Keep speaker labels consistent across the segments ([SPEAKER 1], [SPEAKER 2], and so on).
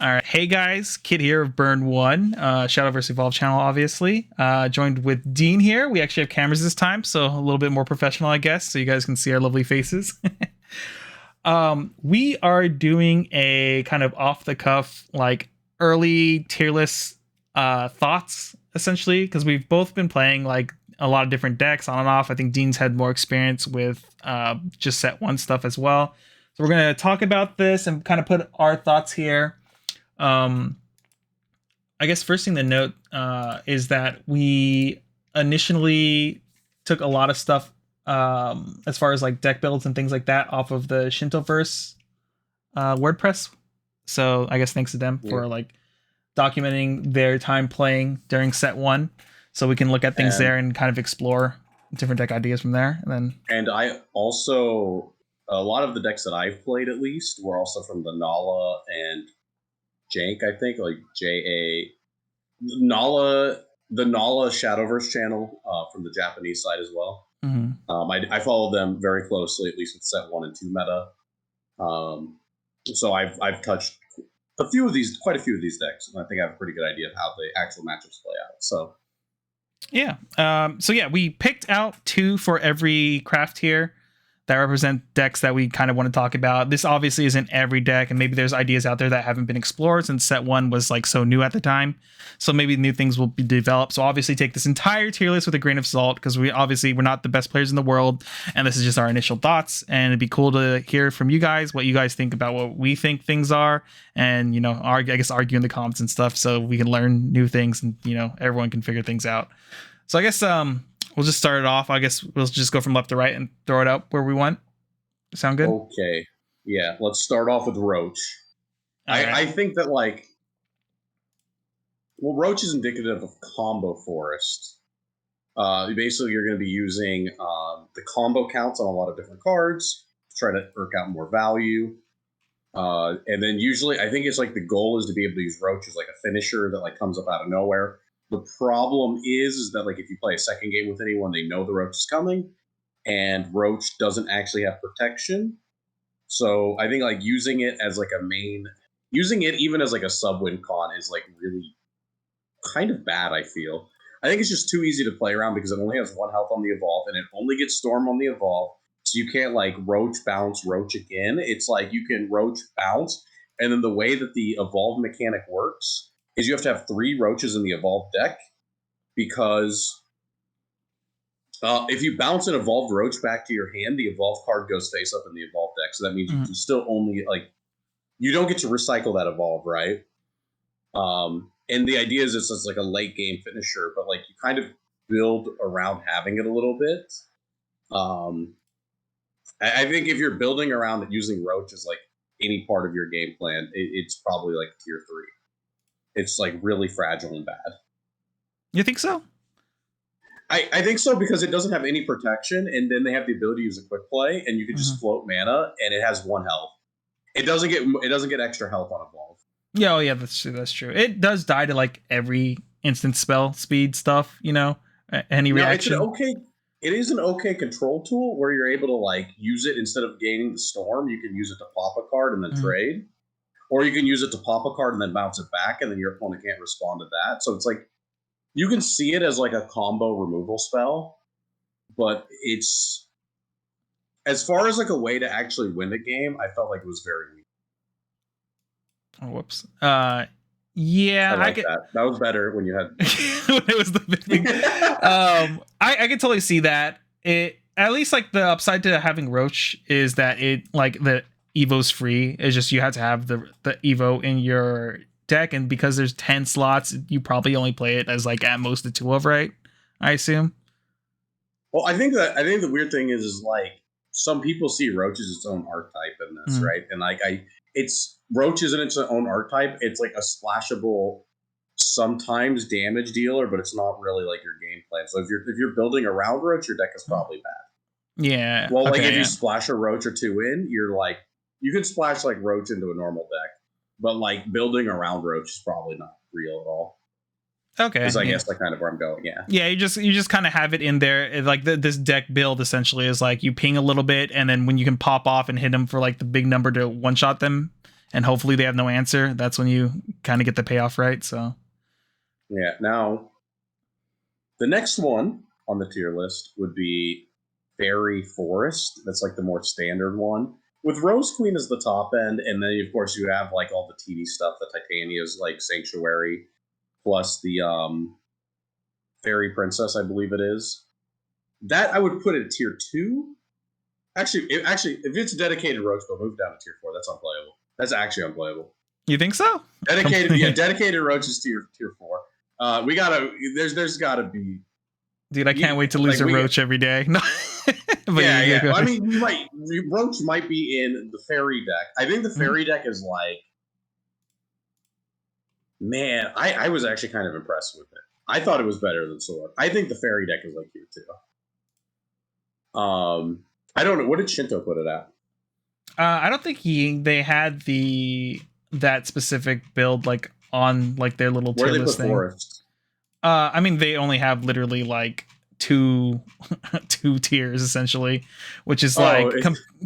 [SPEAKER 1] All right. Hey guys, Kid here of Burn 1, Shadowverse Evolve channel, obviously. Joined with Dean here. We actually have cameras this time, so a little bit more professional, I guess, so you guys can see our lovely faces. We are doing a kind of off the cuff, like early tier list thoughts, essentially, because we've both been playing like a lot of different decks on and off. I think Dean's had more experience with just set one stuff as well. So we're going to talk about this and kind of put our thoughts here. I guess first thing to note is that we initially took a lot of stuff as far as like deck builds and things like that off of the Shadowverse WordPress. So I guess thanks to them for like documenting their time playing during set one, so we can look at things there and kind of explore different deck ideas from there. And
[SPEAKER 2] I also, a lot of the decks that I've played at least were also from the Nala and Jank, I think, like Nala, the Nala Shadowverse channel from the Japanese side as well.
[SPEAKER 1] Mm-hmm.
[SPEAKER 2] I follow them very closely, at least with set 1 and 2 meta. So I've touched quite a few of these decks, and I think I have a pretty good idea of how the actual matchups play out. So
[SPEAKER 1] yeah, we picked out 2 for every craft here that represent decks that we kind of want to talk about. This obviously isn't every deck, and maybe there's ideas out there that haven't been explored since set 1 was like so new at the time. So maybe new things will be developed. So obviously take this entire tier list with a grain of salt, because we're not the best players in the world, and this is just our initial thoughts. And it'd be cool to hear from you guys what you guys think about what we think things are, and argue in the comments and stuff, so we can learn new things and everyone can figure things out. So I guess we'll just start it off. I guess we'll just go from left to right and throw it out where we want. Sound good?
[SPEAKER 2] Okay. Yeah, let's start off with Roach. I think that, Roach is indicative of combo forest. Basically, you're going to be using the combo counts on a lot of different cards to try to work out more value. And then usually, I think it's like the goal is to be able to use Roach as like a finisher that comes up out of nowhere. The problem is that if you play a second game with anyone, they know the Roach is coming, and Roach doesn't actually have protection. So I think using it as using it even as a sub-win con is really kind of bad. I feel. I think it's just too easy to play around because it only has 1 health on the evolve, and it only gets Storm on the evolve. So you can't Roach bounce Roach again. It's you can Roach bounce, and then the way that the evolve mechanic works is you have to have 3 Roaches in the evolved deck, because if you bounce an evolved Roach back to your hand, the evolved card goes face up in the evolved deck. So that means you can still only you don't get to recycle that evolve, right? And the idea is it's just a late game finisher, but you kind of build around having it a little bit. I think if you're building around it using Roach as any part of your game plan, it's probably tier 3. It's really fragile and bad.
[SPEAKER 1] You think so?
[SPEAKER 2] I think so, because it doesn't have any protection, and then they have the ability to use a quick play, and you can just float mana, and it has 1 health. It doesn't get extra health on evolve.
[SPEAKER 1] Yeah, that's true. It does die to every instant spell speed stuff. Any reaction.
[SPEAKER 2] It is an okay control tool where you're able to use it instead of gaining the storm. You can use it to pop a card and then trade. Or you can use it to pop a card and then bounce it back, and then your opponent can't respond to that. So it's you can see it as a combo removal spell, but it's, as far as a way to actually win the game, I felt it was very weak.
[SPEAKER 1] Oh, whoops. Yeah,
[SPEAKER 2] I get that. That was better when you had
[SPEAKER 1] when it was the big thing. I can totally see that. It, at least the upside to having Roach is that it the Evo's free. It's just you have to have the Evo in your deck, and because there's 10 slots, you probably only play it as at most the 2 of, right? I assume.
[SPEAKER 2] Well, I think the weird thing is some people see Roach as its own archetype in this, right? And it's Roach isn't its own archetype. It's a splashable, sometimes damage dealer, but it's not really your game plan. So if you're building around Roach, your deck is probably bad.
[SPEAKER 1] Yeah.
[SPEAKER 2] Well, if you splash a Roach or 2 in, you're you can splash Roach into a normal deck, but building around Roach is probably not real at all.
[SPEAKER 1] Okay.
[SPEAKER 2] Because I guess that's kind of where I'm going. Yeah.
[SPEAKER 1] Yeah, you just kind of have it in there. This deck build essentially is you ping a little bit, and then when you can pop off and hit them for the big number to one shot them, and hopefully they have no answer. That's when you kind of get the payoff right. So
[SPEAKER 2] yeah. Now, the next one on the tier list would be Fairy Forest. That's like the more standard one, with Rose Queen as the top end, and then of course you have like all the TV stuff. The Titania's like Sanctuary, plus the Fairy Princess, I believe it is. That I would put at tier 2. Actually, if it's dedicated Roach, they'll move down to tier 4. That's unplayable. That's actually unplayable.
[SPEAKER 1] You think so?
[SPEAKER 2] Dedicated Roach is tier 4. We gotta. There's gotta be.
[SPEAKER 1] Dude, I can't wait to lose a Roach every day. No.
[SPEAKER 2] Yeah. I mean, Roach might be in the Fairy deck. I think the Fairy deck is like. Man, I was actually kind of impressed with it. I thought it was better than Sword. I think the Fairy deck is like tier 2. I don't know. What did Shinto put it at?
[SPEAKER 1] I don't think they had that specific build like on like their little tier list thing. Forest? I mean, they only have literally like two tiers essentially, which is like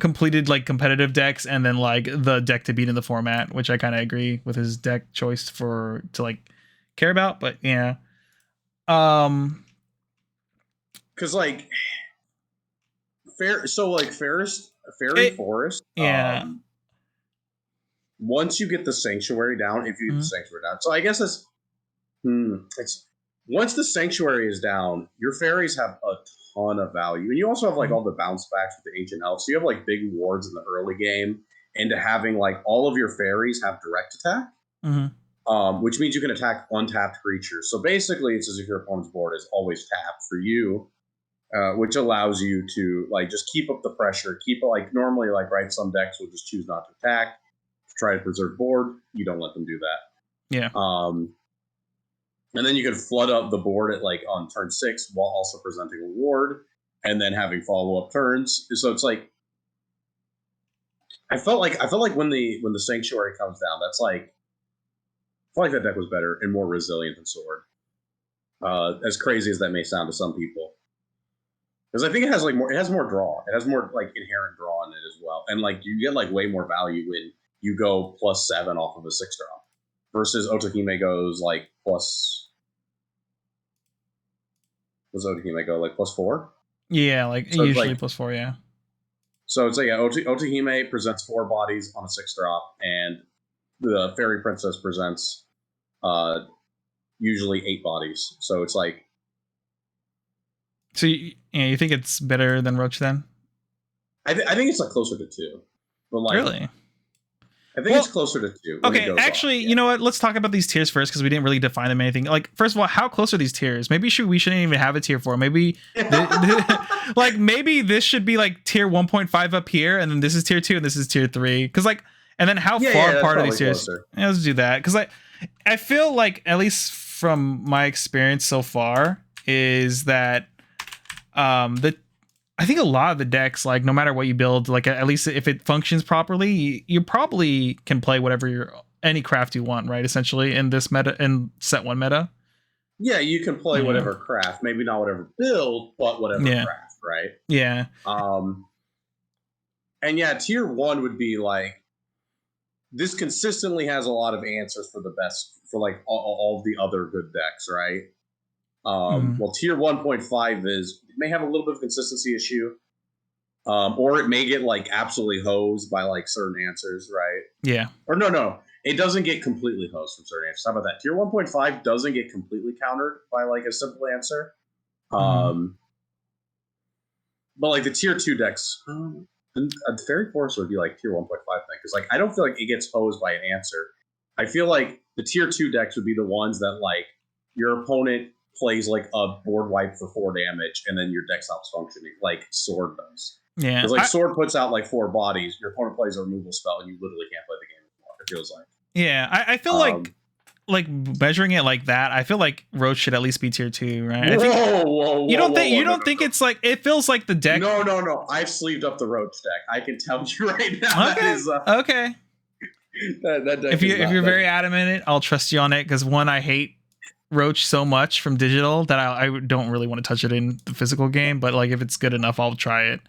[SPEAKER 1] completed like competitive decks, and then like the deck to beat in the format, which I kind of agree with his deck choice to like care about. But yeah,
[SPEAKER 2] because like. Fairy Forest.
[SPEAKER 1] Yeah.
[SPEAKER 2] Once you get the Sanctuary down, if you get the Sanctuary down, so I guess it's once the Sanctuary is down, your fairies have a ton of value, and you also have like all the bounce backs with the Ancient Elves. So you have like big wards in the early game, into having like all of your fairies have direct attack, which means you can attack untapped creatures. So basically, it's as if your opponent's board is always tapped for you. Which allows you to like just keep up the pressure, keep it like normally like right. Some decks will just choose not to attack, try to preserve board. You don't let them do that.
[SPEAKER 1] Yeah.
[SPEAKER 2] And then you can flood up the board at like on turn 6 while also presenting a ward, and then having follow up turns. So it's like I felt like when the Sanctuary comes down, that's like I feel like that deck was better and more resilient than Sword. As crazy as that may sound to some people. Because I think it has more draw. It has more like inherent draw in it as well, and like you get like way more value when you go +7 off of a 6-drop, versus Otohime goes like plus. Was Otohime go like +4?
[SPEAKER 1] Yeah, like so usually like, +4. Yeah.
[SPEAKER 2] So it's like Otohime presents 4 bodies on a 6-drop, and the Fairy Princess presents usually 8 bodies. So it's like.
[SPEAKER 1] So you think it's better than Roach then?
[SPEAKER 2] I think it's like closer to 2. But like,
[SPEAKER 1] really?
[SPEAKER 2] I think it's closer to 2.
[SPEAKER 1] Okay, actually, you know what? Let's talk about these tiers first, because we didn't really define them anything. Like, first of all, how close are these tiers? Maybe we shouldn't even have a tier 4. Maybe like maybe this should be like tier 1.5 up here, and then this is tier 2 and this is tier 3. Because like, and then how far apart are these tiers? Yeah, let's do that. Because I feel like, at least from my experience so far, is that I think a lot of the decks, like no matter what you build, like at least if it functions properly, you probably can play any craft you want, right? Essentially in this meta, in set 1 meta.
[SPEAKER 2] Yeah, you can play whatever craft, maybe not whatever build, but whatever craft, right?
[SPEAKER 1] Yeah.
[SPEAKER 2] And yeah, tier 1 would be like, this consistently has a lot of answers for like all the other good decks, right? Well, tier 1.5 may have a little bit of consistency issue, or it may get like absolutely hosed by like certain answers, right?
[SPEAKER 1] Yeah.
[SPEAKER 2] Or no, it doesn't get completely hosed from certain answers. How about that? Tier 1.5 doesn't get completely countered by like a simple answer. But like the tier 2 decks, a Fairy Forest would be like tier 1.5 thing, because like I don't feel like it gets hosed by an answer. I feel like the tier 2 decks would be the ones that like your opponent plays like a board wipe for 4 damage, and then your deck stops functioning, like Sword does.
[SPEAKER 1] Yeah,
[SPEAKER 2] because like Sword puts out like 4 bodies, your opponent plays a removal spell, and you literally can't play the game anymore. It feels like.
[SPEAKER 1] Yeah, I feel like measuring it like that, I feel like Roach should at least be tier 2, right?
[SPEAKER 2] Whoa!
[SPEAKER 1] You don't think it's like, it feels like the deck?
[SPEAKER 2] No. I've sleeved up the Roach deck. I can tell you right now.
[SPEAKER 1] Okay.
[SPEAKER 2] That is
[SPEAKER 1] okay.
[SPEAKER 2] That deck.
[SPEAKER 1] If you're very adamant in it, I'll trust you on it, because one, I hate Roach so much from digital that I don't really want to touch it in the physical game, but like if it's good enough, I'll try it.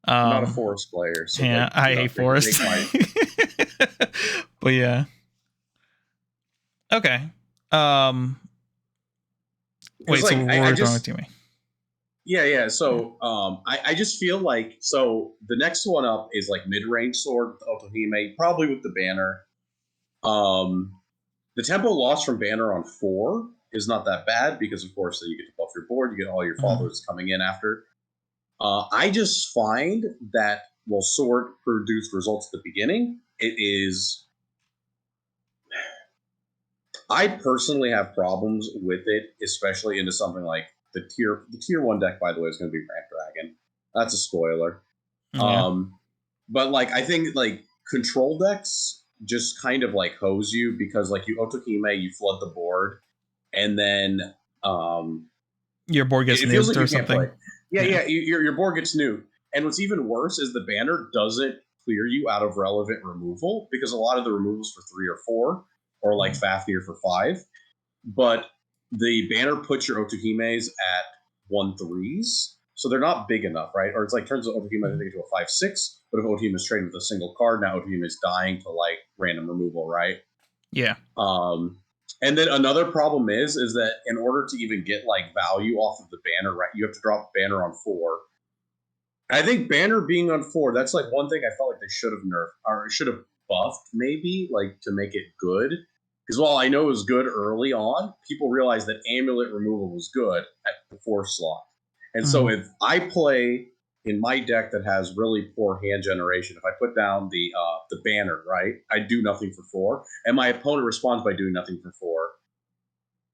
[SPEAKER 2] I'm not a Forest player, so
[SPEAKER 1] yeah,
[SPEAKER 2] like,
[SPEAKER 1] I hate Forest. But yeah. Okay. Um.
[SPEAKER 2] Because
[SPEAKER 1] Wait. So
[SPEAKER 2] like I
[SPEAKER 1] we're throwing it
[SPEAKER 2] just
[SPEAKER 1] to me.
[SPEAKER 2] yeah. So I just feel like so the next one up is like mid range sword with Otohime, probably with the banner. Um, the tempo loss from banner on 4 is not that bad because of course then you get to buff your board, you get all your followers coming in after. I just find that while sword produced results at the beginning, it is. I personally have problems with it, especially into something like the tier 1 deck. By the way, is going to be Ramp Dragon. That's a spoiler.
[SPEAKER 1] Yeah.
[SPEAKER 2] But like I think like control decks just kind of like hose you because like you Otohime, you flood the board, and then
[SPEAKER 1] Your board gets
[SPEAKER 2] it feels
[SPEAKER 1] nuked
[SPEAKER 2] like
[SPEAKER 1] or
[SPEAKER 2] you can't play.
[SPEAKER 1] something.
[SPEAKER 2] Yeah. Your board gets nuked. And what's even worse is the banner doesn't clear you out of relevant removal because a lot of the removals for 3 or 4 or like Fafnir for 5. But the banner puts your Otohimes at 1/3s. So they're not big enough, right? Or it's like turns Otohime I think into a 5/6, but if Otohime is trading with a single card, now Otohime is dying to like random removal, right?
[SPEAKER 1] Yeah.
[SPEAKER 2] And then another problem is that in order to even get like value off of the banner, right, you have to drop banner on 4. I think banner being on 4, that's like one thing I felt like they should have nerfed or should have buffed maybe like to make it good. Because while I know it was good early on, people realized that amulet removal was good at the 4 slot. And so if I play in my deck that has really poor hand generation, if I put down the banner, right, I do nothing for 4, and my opponent responds by doing nothing for 4.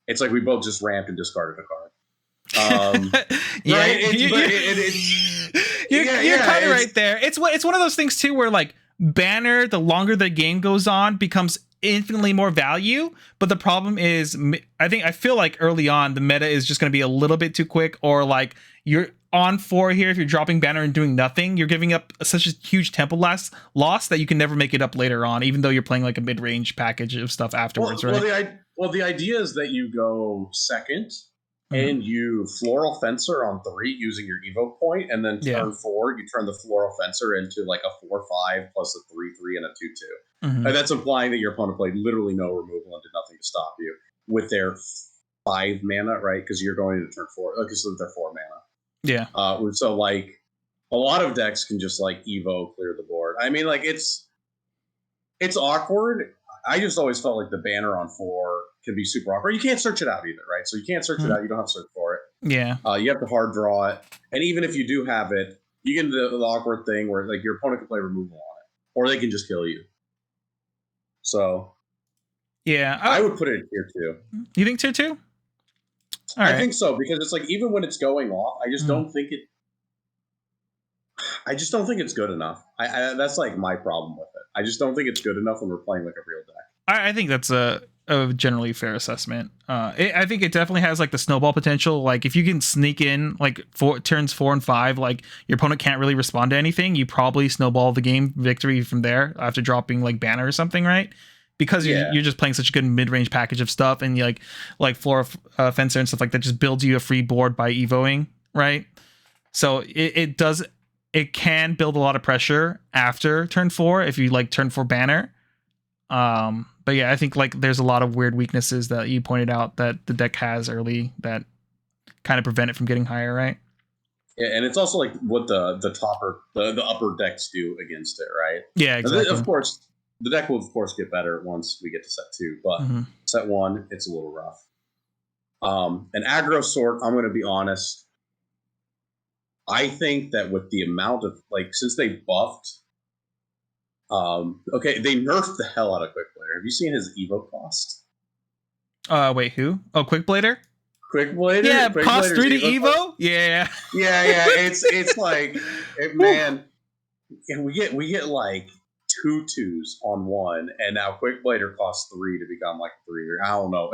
[SPEAKER 2] It's like we both just ramped and discarded a card.
[SPEAKER 1] Yeah,
[SPEAKER 2] right?
[SPEAKER 1] you're kind of right there. It's one of those things too, where like banner, the longer the game goes on, becomes infinitely more value. But the problem is, I feel like early on the meta is just going to be a little bit too quick, or like you're on 4 here. If you're dropping banner and doing nothing, you're giving up such a huge tempo loss that you can never make it up later on, even though you're playing like a mid range package of stuff afterwards, right?
[SPEAKER 2] The idea is that you go second and you Floral Fencer on 3 using your Evo point, and then turn 4, you turn the Floral Fencer into like a 4/5 plus a 3/3 and a 2/2. And that's implying that your opponent played literally no removal and did nothing to stop you with their 5 mana, right? Because you're going to turn 4. Okay, so they're 4 mana.
[SPEAKER 1] Yeah.
[SPEAKER 2] So like a lot of decks can just like Evo clear the board. I mean, like it's awkward. I just always felt like the banner on 4 can be super awkward. You can't search it out either, right? So you can't search it out. You don't have to search for it.
[SPEAKER 1] Yeah.
[SPEAKER 2] You have to hard draw it. And even if you do have it, you get into the awkward thing where like your opponent can play removal on it, or they can just kill you. So
[SPEAKER 1] yeah,
[SPEAKER 2] I would put it in tier 2.
[SPEAKER 1] You think tier 2?
[SPEAKER 2] I think so, because it's like even when it's going off, I just don't think it's good enough. That's like my problem with it. I just don't think it's good enough when we're playing like a real deck.
[SPEAKER 1] I think that's a generally fair assessment. I think it definitely has like the snowball potential. Like if you can sneak in like turns 4 and 5, like your opponent can't really respond to anything, you probably snowball the game victory from there after dropping like banner or something, right? Because you're just playing such a good mid-range package of stuff, and you like Floor Fencer and stuff like that just builds you a free board by evoing, right? So it can build a lot of pressure after turn 4 if you like turn 4 banner. But yeah, I think like there's a lot of weird weaknesses that you pointed out that the deck has early that kind of prevent it from getting higher, right?
[SPEAKER 2] Yeah, and it's also like what the upper decks do against it, right?
[SPEAKER 1] Yeah, exactly.
[SPEAKER 2] Of course, the deck will of course get better once we get to set 2, but set 1, it's a little rough. An Aggro Sword, I'm going to be honest. I think that with the amount of like since they buffed, they nerfed the hell out of Quickblader. Have you seen his Evo cost?
[SPEAKER 1] Wait, who? Oh, Quickblader?
[SPEAKER 2] Quickblader?
[SPEAKER 1] Yeah, cost 3 to Evo? Yeah.
[SPEAKER 2] Yeah. It's like man, and we get like 2/2s on 1, and now Quickblader costs 3 to become like 3. I don't know.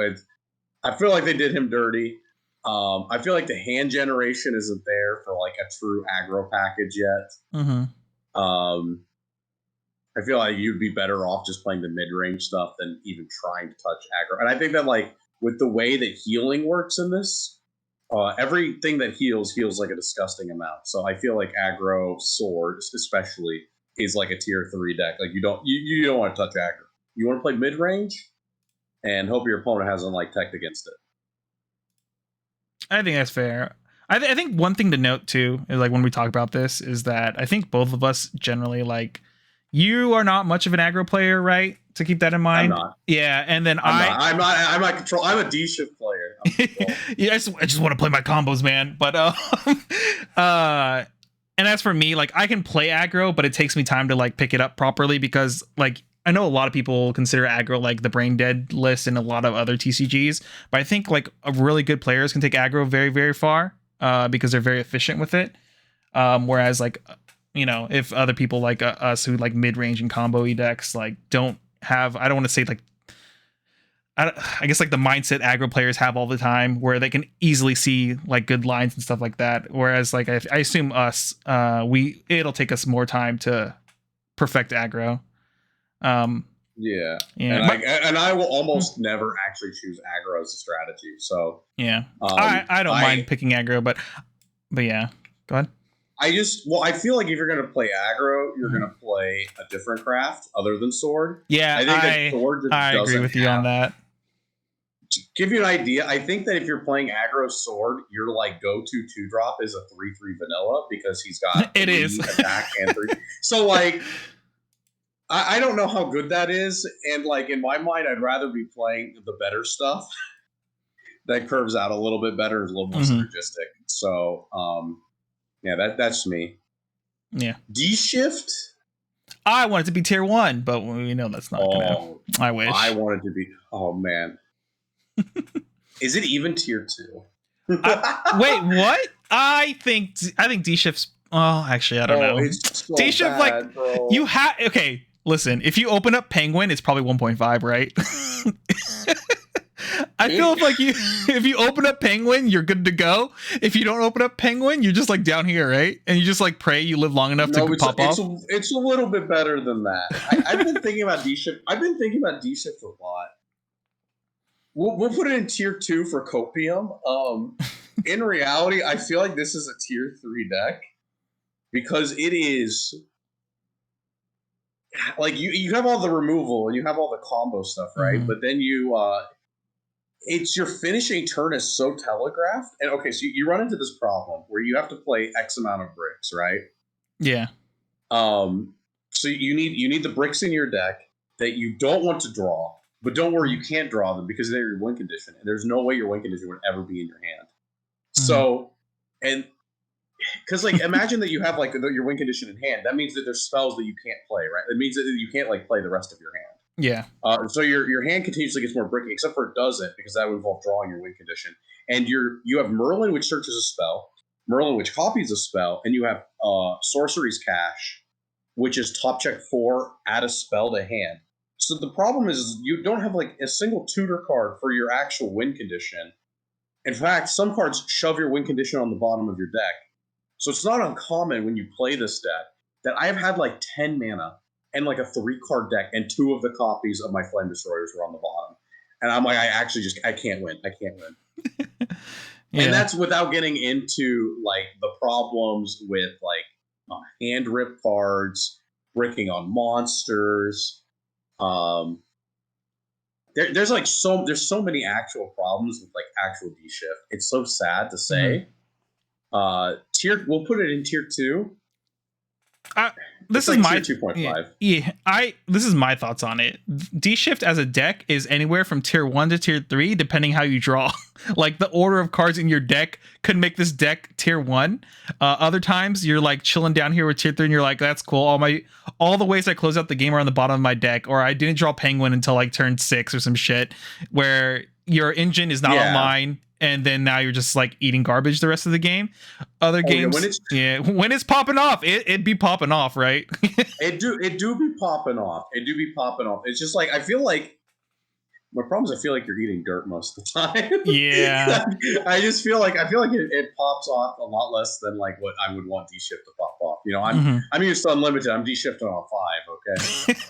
[SPEAKER 2] I feel like they did him dirty. I feel like the hand generation isn't there for like a true aggro package yet. I feel like you'd be better off just playing the mid-range stuff than even trying to touch aggro. And I think that like with the way that healing works in this, everything that heals like a disgusting amount. So I feel like Aggro Sword, especially, is like a tier 3 deck. Like you don't want to touch aggro. You want to play mid range and hope your opponent hasn't like teched against it.
[SPEAKER 1] I think that's fair. I think one thing to note too is like when we talk about this is that I think both of us generally like you are not much of an aggro player, right? To keep that in mind.
[SPEAKER 2] I'm not.
[SPEAKER 1] Yeah, and then
[SPEAKER 2] I'm not control. I'm a D shift player.
[SPEAKER 1] Yeah, I just want to play my combos, man. But and as for me, like I can play aggro, but it takes me time to like pick it up properly because like I know a lot of people consider aggro like the brain dead list and a lot of other TCGs, but I think like really good players can take aggro very, very far because they're very efficient with it. Whereas like, you know, if other people like us who like mid range and combo decks like don't have, I don't want to say like, I guess like the mindset aggro players have all the time where they can easily see like good lines and stuff like that. Whereas like I assume us, it'll take us more time to perfect aggro.
[SPEAKER 2] Yeah. And I will almost never actually choose aggro as a strategy. So
[SPEAKER 1] yeah, I don't mind picking aggro, but yeah, go ahead.
[SPEAKER 2] I feel like if you're going to play aggro, you're going to play a different craft other than sword.
[SPEAKER 1] Yeah,
[SPEAKER 2] I think that sword just
[SPEAKER 1] I agree with you on that.
[SPEAKER 2] To give you an idea, I think that if you're playing aggro sword, your like go-to 2-drop is a 3/3 vanilla because he's got
[SPEAKER 1] it is
[SPEAKER 2] attack and 3. So like I don't know how good that is, and like in my mind, I'd rather be playing the better stuff that curves out a little bit better, is a little more synergistic. So yeah, that's me.
[SPEAKER 1] Yeah.
[SPEAKER 2] D shift.
[SPEAKER 1] I want it to be tier 1, but we know that's not gonna. I wish.
[SPEAKER 2] I wanted to be. Oh man. Is it even tier 2?
[SPEAKER 1] Wait, what? I think D shift's. Oh, actually, I don't know.
[SPEAKER 2] It's so
[SPEAKER 1] D shift like
[SPEAKER 2] bro.
[SPEAKER 1] you have. Okay, listen. If you open up Penguin, it's probably 1.5, right? I feel like if you open up Penguin, you're good to go. If you don't open up Penguin, you're just like down here, right? And you just like pray you live long enough to pop off.
[SPEAKER 2] It's a little bit better than that. I've been thinking about D shift. I've been thinking about D shift a lot. We'll put it in tier 2 for Copium. In reality, I feel like this is a tier 3 deck because it is like you have all the removal and you have all the combo stuff, right? But then it's your finishing turn is so telegraphed. And okay, so you run into this problem where you have to play X amount of bricks, right?
[SPEAKER 1] Yeah.
[SPEAKER 2] So you need the bricks in your deck that you don't want to draw. But don't worry, you can't draw them because they're your win condition. And there's no way your win condition would ever be in your hand. So, and because like imagine that you have like your win condition in hand. That means that there's spells that you can't play, right? It means that you can't like play the rest of your hand.
[SPEAKER 1] Yeah.
[SPEAKER 2] So your hand continuously gets more bricking, except for it doesn't because that would involve drawing your win condition. And you have Merlin, which searches a spell, Merlin, which copies a spell, and you have Sorcery's Cache, which is top check 4, add a spell to hand. So the problem is you don't have like a single tutor card for your actual win condition. In fact, some cards shove your win condition on the bottom of your deck. So it's not uncommon when you play this deck that I've had like 10 mana and like a 3-card deck and 2 of the copies of my Flame Destroyers were on the bottom. And I'm like, I can't win. I can't win. Yeah. And that's without getting into like the problems with like hand rip cards, bricking on monsters. There's so many actual problems with like actual D shift. It's so sad to say. We'll put it in tier 2.
[SPEAKER 1] This
[SPEAKER 2] is
[SPEAKER 1] like my
[SPEAKER 2] 2.5.
[SPEAKER 1] Yeah, this is my thoughts on it. D shift as a deck is anywhere from tier 1 to tier 3, depending how you draw. Like the order of cards in your deck could make this deck tier 1. Other times you're like chilling down here with tier 3, and you're like, that's cool. All the ways I close out the game are on the bottom of my deck, or I didn't draw Penguin until like turn 6 or some shit, where your engine is not online. And then now you're just like eating garbage the rest of the game. Other games, when it's popping off, it'd be popping off, right?
[SPEAKER 2] it do be popping off. It's just like I feel like my problem is I feel like you're eating dirt most of the time.
[SPEAKER 1] Yeah,
[SPEAKER 2] I feel like it pops off a lot less than like what I would want D shift to pop off. You know, I'm used to unlimited. I'm D shifting on 5. Okay.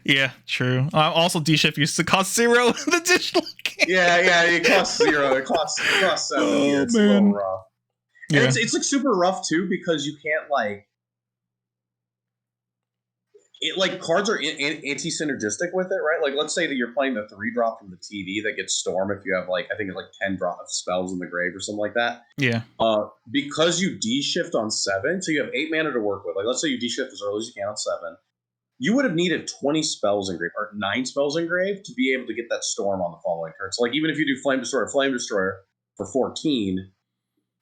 [SPEAKER 1] Yeah, true. Also, D shift used to cost 0 in the digital game.
[SPEAKER 2] Yeah, it costs 0. It costs 7.
[SPEAKER 1] Oh,
[SPEAKER 2] it's
[SPEAKER 1] man.
[SPEAKER 2] a little rough.
[SPEAKER 1] Yeah.
[SPEAKER 2] And it's like super rough too because you can't like. like cards are anti-synergistic with it, right? Like let's say that you're playing the 3-drop from the TV that gets Storm if you have like, I think it's like 10 drop of spells in the grave or something like that.
[SPEAKER 1] Yeah.
[SPEAKER 2] Because you D-shift on 7, so you have 8 mana to work with. Like let's say you D-shift as early as you can on 7. You would have needed 20 spells in grave or 9 spells in grave to be able to get that Storm on the following turn. So like even if you do Flame Destroyer for 14.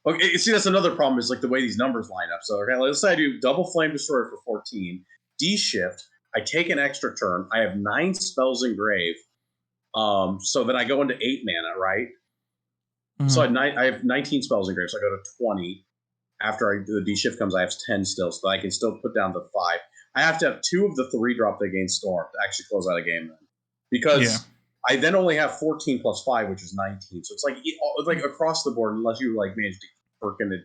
[SPEAKER 2] Okay, see that's another problem is like the way these numbers line up. So okay, let's say I do double Flame Destroyer for 14, D-shift, I take an extra turn, I have 9 spells in grave, so then I go into 8 mana, right? Mm-hmm. So I have 19 spells in grave, so I go to 20. After the D-shift comes, I have 10 still, so I can still put down the 5. I have to have 2 of the 3-drop that gain Storm to actually close out a game then. Because I then only have 14 plus 5, which is 19. So it's like across the board, unless you like manage to work in it.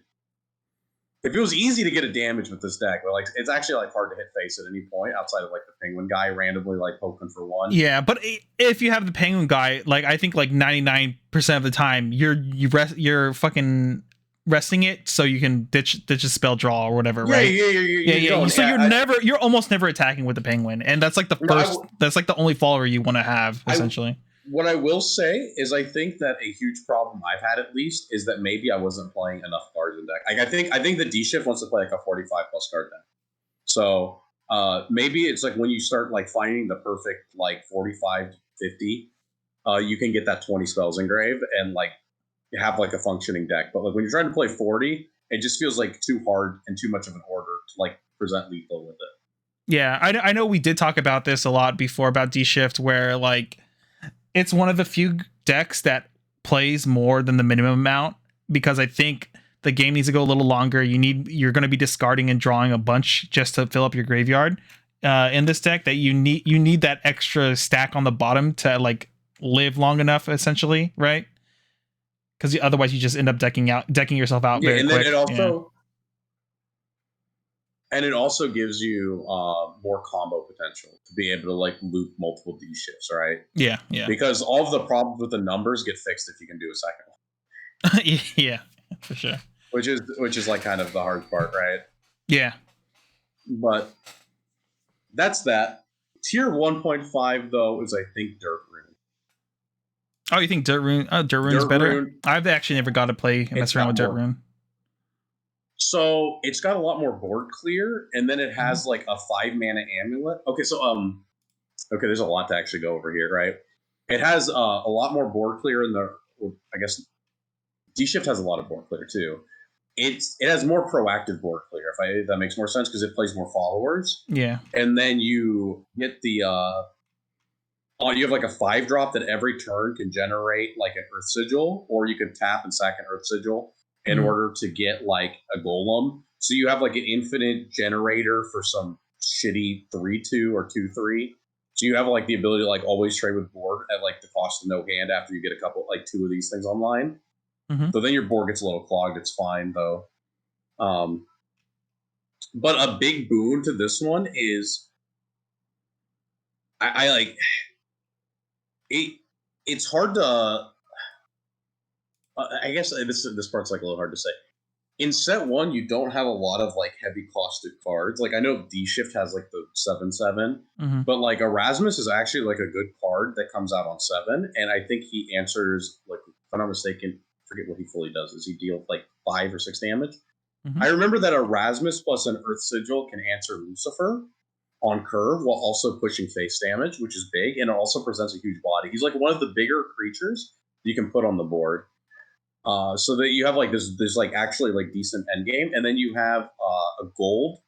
[SPEAKER 2] It feels easy to get a damage with this deck, but like it's actually like hard to hit face at any point outside of like the penguin guy randomly like poking for 1.
[SPEAKER 1] Yeah, but if you have the penguin guy, like I think like 99% of the time you're fucking resting it so you can ditch a spell draw or whatever, right? Yeah. So you're almost never attacking with the penguin, and that's like the first. That's like the only follower you want to have essentially.
[SPEAKER 2] What I will say is I think that a huge problem I've had at least is that maybe I wasn't playing enough cards in deck. Like I think the D-shift wants to play like a 45 plus card deck. So maybe it's like when you start like finding the perfect like 45 to 50, you can get that 20 spells engraved and like have like a functioning deck. But like when you're trying to play 40, it just feels like too hard and too much of an order to like present lethal with it.
[SPEAKER 1] Yeah, I know we did talk about this a lot before about D-shift where like it's one of the few decks that plays more than the minimum amount because I think the game needs to go a little longer. You're going to be discarding and drawing a bunch just to fill up your graveyard in this deck that you need that extra stack on the bottom to like live long enough essentially, right? Because otherwise you just end up decking yourself out very quick.
[SPEAKER 2] And it also gives you more combo potential to be able to like loop multiple D shifts, right?
[SPEAKER 1] Yeah.
[SPEAKER 2] Because all of the problems with the numbers get fixed if you can do a second
[SPEAKER 1] one. Yeah, for sure.
[SPEAKER 2] Which is like kind of the hard part, right?
[SPEAKER 1] Yeah.
[SPEAKER 2] But that's that. Tier 1.5 though is I think Dirt Rune.
[SPEAKER 1] Oh, you think Dirt Rune? Oh, Dirt Rune's better. I've actually never got to play and mess around with Dirt Rune.
[SPEAKER 2] So it's got a lot more board clear, and then it has like a 5 mana amulet. Okay, so okay, there's a lot to actually go over here, right? It has a lot more board clear in the. I guess D-shift has a lot of board clear too. It has more proactive board clear, if that makes more sense, because it plays more followers.
[SPEAKER 1] Yeah.
[SPEAKER 2] And then you get the you have like a 5-drop that every turn can generate like an Earth Sigil, or you can tap and sack an Earth Sigil in order to get like a golem. So you have like an infinite generator for some shitty 3/2 or 2/3. So you have like the ability to like always trade with board at like the cost of no hand after you get a couple like 2 of these things online. So then your board gets a little clogged. It's fine though. But a big boon to this one is I like it. It's hard to. I guess this part's like a little hard to say. In set 1, you don't have a lot of like heavy costed cards. Like I know D-shift has like the 7/7, but like Erasmus is actually like a good card that comes out on 7, and I think he answers like if I'm not mistaken, I forget what he fully does. Is he deal like 5 or 6 damage? I remember that Erasmus plus an Earth Sigil can answer Lucifer on curve while also pushing face damage, which is big, and it also presents a huge body. He's like one of the bigger creatures you can put on the board. So that you have like this like actually like decent end game, and then you have a gold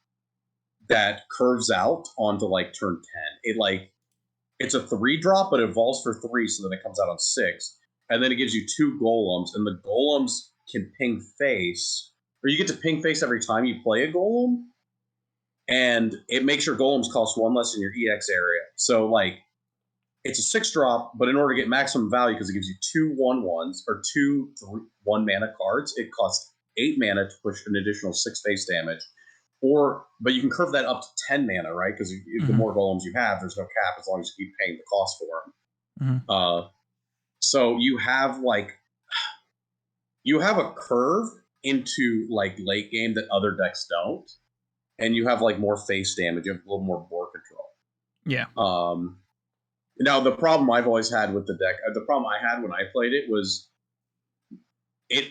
[SPEAKER 2] that curves out onto like turn 10. It's a 3-drop, but it evolves for 3, so then it comes out on 6, and then it gives you 2 golems, and the golems can ping face, or you get to ping face every time you play a golem, and it makes your golems cost 1 less in your EX area. So like it's a 6-drop, but in order to get maximum value, because it gives you 2 1/1s or 2 1 mana cards, it costs 8 mana to push an additional 6 face damage. But you can curve that up to 10 mana, right? Because the more golems you have, there's no cap as long as you keep paying the cost for them. So you have a curve into like late game that other decks don't, and you have like more face damage. You have a little more board control.
[SPEAKER 1] Yeah.
[SPEAKER 2] Now the problem I've always had with the deck, the problem I had when I played it was,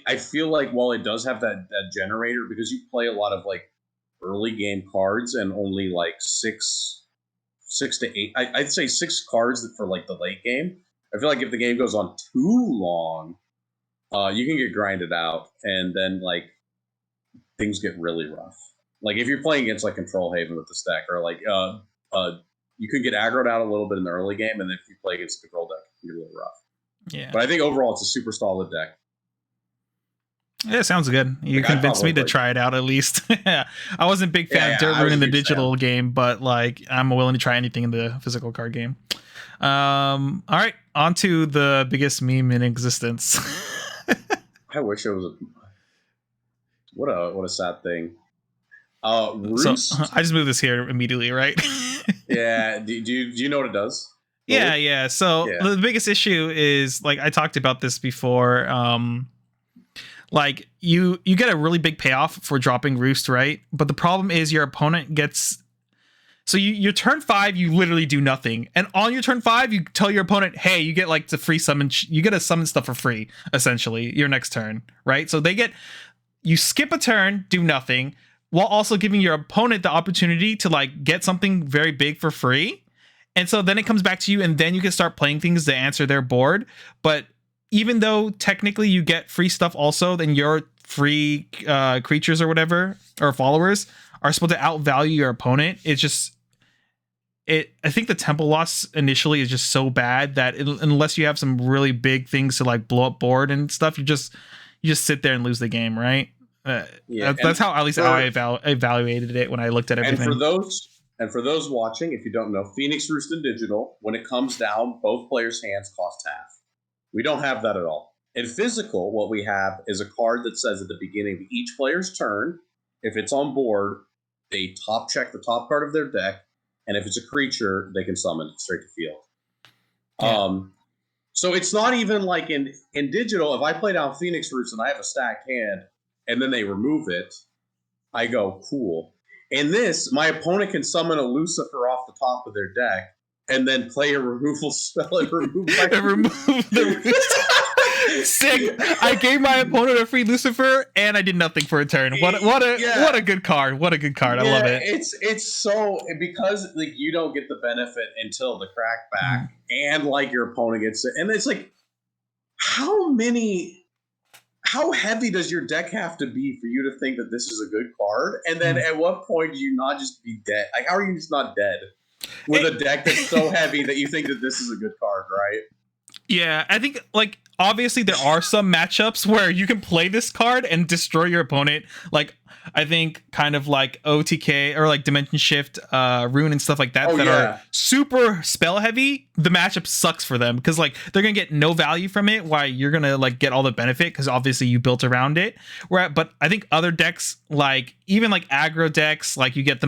[SPEAKER 2] I feel like while it does have that generator, because you play a lot of like early game cards and only like six to eight, I'd say 6 cards for like the late game. I feel like if the game goes on too long, you can get grinded out, and then like things get really rough. Like if you're playing against like Control Haven with this deck, or like you could get aggroed out a little bit in the early game, and then if you play against a control deck, it can get a little rough.
[SPEAKER 1] Yeah.
[SPEAKER 2] But I think overall it's a super solid deck.
[SPEAKER 1] Yeah, it sounds good. You convinced me to try it out at least. I wasn't a big fan of Dirt Rune in the digital game, but like I'm willing to try anything in the physical card game. All right, on to the biggest meme in existence.
[SPEAKER 2] I wish it was a what a sad thing. Roost?
[SPEAKER 1] So I just moved this here immediately, right?
[SPEAKER 2] Yeah. Do you know what it does?
[SPEAKER 1] Yeah. So the biggest issue is, like I talked about this before. Like you get a really big payoff for dropping Roost, right? But the problem is your opponent gets. So your turn 5, you literally do nothing, and on your turn 5, you tell your opponent, "Hey, you get like the free summon. You get a summon stuff for free, essentially, your next turn, right?" So you skip a turn, do nothing, while also giving your opponent the opportunity to like get something very big for free, and so then it comes back to you, and then you can start playing things to answer their board. But even though technically you get free stuff, also, then your free creatures or whatever or followers are supposed to outvalue your opponent. It's just I think the tempo loss initially is just so bad that unless you have some really big things to like blow up board and stuff, you just sit there and lose the game, right? That's how I evaluated it when I looked at everything.
[SPEAKER 2] And for those watching, if you don't know, Phoenix Roost in digital, when it comes down, both players' hands cost half. We don't have that at all. In physical, what we have is a card that says at the beginning of each player's turn, if it's on board, they top check the top card of their deck, and if it's a creature, they can summon it straight to field. Yeah. So it's not even like in digital, if I play down Phoenix Roost and I have a stacked hand, and then they remove it, I go, cool. In this, my opponent can summon a Lucifer off the top of their deck, and then play a removal spell and remove
[SPEAKER 1] the Roost. Sick. I gave my opponent a free Lucifer, and I did nothing for a turn. What a good card. What a good card. I love it.
[SPEAKER 2] It's so, because like you don't get the benefit until the crackback, and like your opponent gets it, and it's like how heavy does your deck have to be for you to think that this is a good card? And then at what point do you not just be dead? Like, how are you just not dead with a deck that's so heavy that you think that this is a good card, right?
[SPEAKER 1] Yeah, I think, like, obviously there are some matchups where you can play this card and destroy your opponent. Like, I think kind of like OTK or like Dimension Shift, Rune and stuff like that are super spell heavy. The matchup sucks for them because like they're gonna get no value from it, while you're gonna like get all the benefit because obviously you built around it. But I think other decks, like even like aggro decks, like you give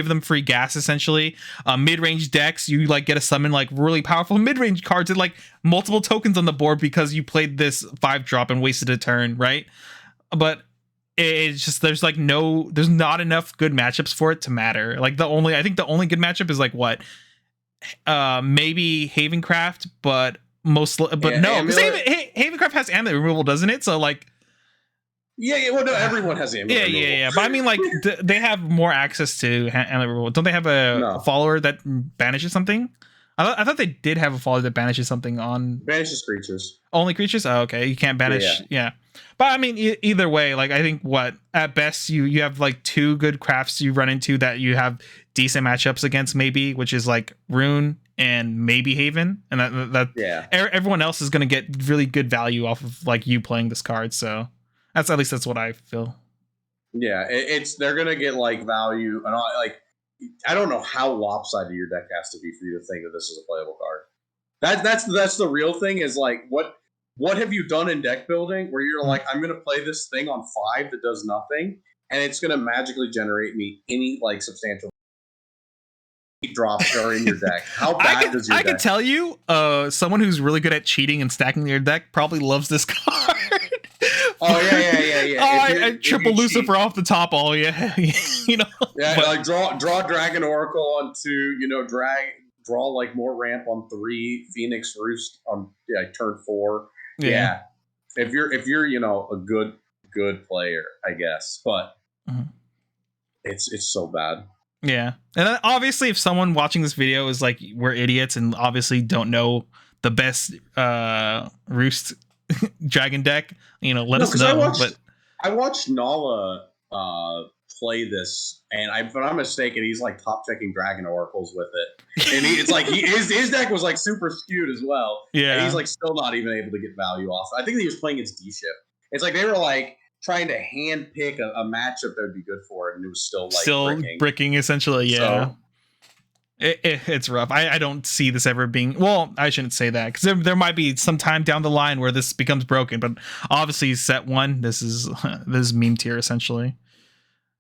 [SPEAKER 1] them free gas essentially. Mid-range decks, you like get a summon like really powerful mid-range cards and like multiple tokens on the board because you played this 5-drop and wasted a turn, right? But it's just there's not enough good matchups for it to matter. Like I think the only good matchup is like what maybe Havencraft, but no, because Havencraft has amulet removal, doesn't it? So like
[SPEAKER 2] well, no, everyone has amulet removal.
[SPEAKER 1] Yeah, but I mean like they have more access to amulet removal. Don't they have a follower that banishes something? I thought they did have a follower that banishes something on
[SPEAKER 2] banishes creatures.
[SPEAKER 1] Only creatures? Oh, okay. You can't banish. Yeah. But I mean, either way, like I think at best you have like 2 good crafts you run into that you have decent matchups against, maybe, which is like Rune and maybe Haven, and everyone else is gonna get really good value off of like you playing this card. So that's what I feel.
[SPEAKER 2] Yeah, they're gonna get like value, and I don't know how lopsided your deck has to be for you to think that this is a playable card. That's the real thing, is like what have you done in deck building where you're like, I'm going to play this thing on 5 that does nothing, and it's going to magically generate me any like substantial drops are in your deck. How bad does your deck? I can
[SPEAKER 1] tell you, someone who's really good at cheating and stacking their deck probably loves this card.
[SPEAKER 2] Oh yeah.
[SPEAKER 1] I triple Lucifer off the top. Oh yeah, you know.
[SPEAKER 2] Yeah,
[SPEAKER 1] But,
[SPEAKER 2] like draw Dragon Oracle on 2. You know, draw like more ramp on 3. Phoenix Roost on turn 4. Yeah. If you're a good player, I guess, but it's so bad.
[SPEAKER 1] Yeah, and then obviously, if someone watching this video is like, we're idiots and obviously don't know the best Roost dragon deck, let us know.
[SPEAKER 2] I watched Nala play this, and if I'm mistaken, he's like top checking Dragon Oracles with it, and it's like his deck was like super skewed as well.
[SPEAKER 1] Yeah,
[SPEAKER 2] and he's like still not even able to get value off. I think he was playing against D-Ship. It's like they were like trying to hand pick a matchup that would be good for it, and it was still
[SPEAKER 1] bricking essentially. Yeah. So, it's rough. I don't see this ever being. Well, I shouldn't say that, because there might be some time down the line where this becomes broken. But obviously, set 1, this is meme tier essentially.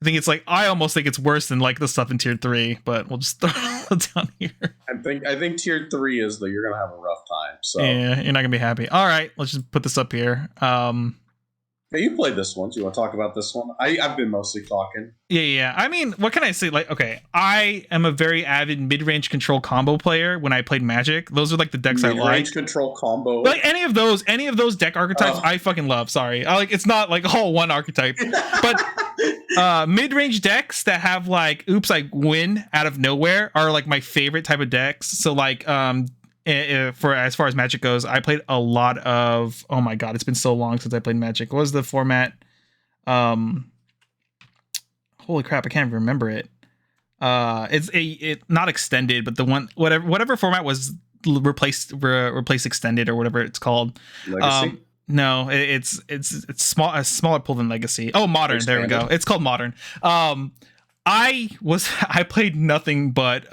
[SPEAKER 1] I think it's like, I almost think it's worse than like the stuff in tier 3. But we'll just throw it down here.
[SPEAKER 2] I think tier 3 is that you're gonna have a rough time. So
[SPEAKER 1] yeah, you're not gonna be happy. All right, let's just put this up here.
[SPEAKER 2] Hey, you played this one. Do you want to talk about this one? I've been mostly talking.
[SPEAKER 1] Yeah. I mean, what can I say? Like, okay, I am a very avid mid-range control combo player. When I played Magic, those are like the decks I like.
[SPEAKER 2] Mid-range control combo.
[SPEAKER 1] Like any of those deck archetypes, I fucking love. Sorry, it's not like all one archetype, but mid-range decks that have like, oops, I win out of nowhere are like my favorite type of decks. So like, for as far as Magic goes, I played a lot of. Oh my god, it's been so long since I played Magic. What was the format? Holy crap, I can't even remember it. It's not extended, but the one whatever format was replaced extended or whatever it's called.
[SPEAKER 2] Legacy?
[SPEAKER 1] No, it's a smaller pull than Legacy. Oh, Modern. Expanded. There we go. It's called Modern. I played nothing but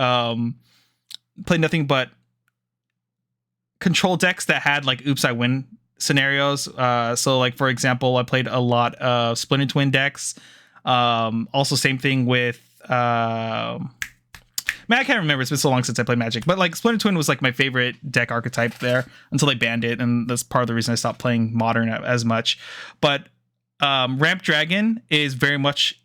[SPEAKER 1] control decks that had like, oops, I win scenarios. So like, for example, I played a lot of Splinter Twin decks. Also same thing with man, I can't remember. It's been so long since I played Magic, but like Splinter Twin was like my favorite deck archetype there until they banned it, and that's part of the reason I stopped playing Modern as much. But Ramp Dragon is very much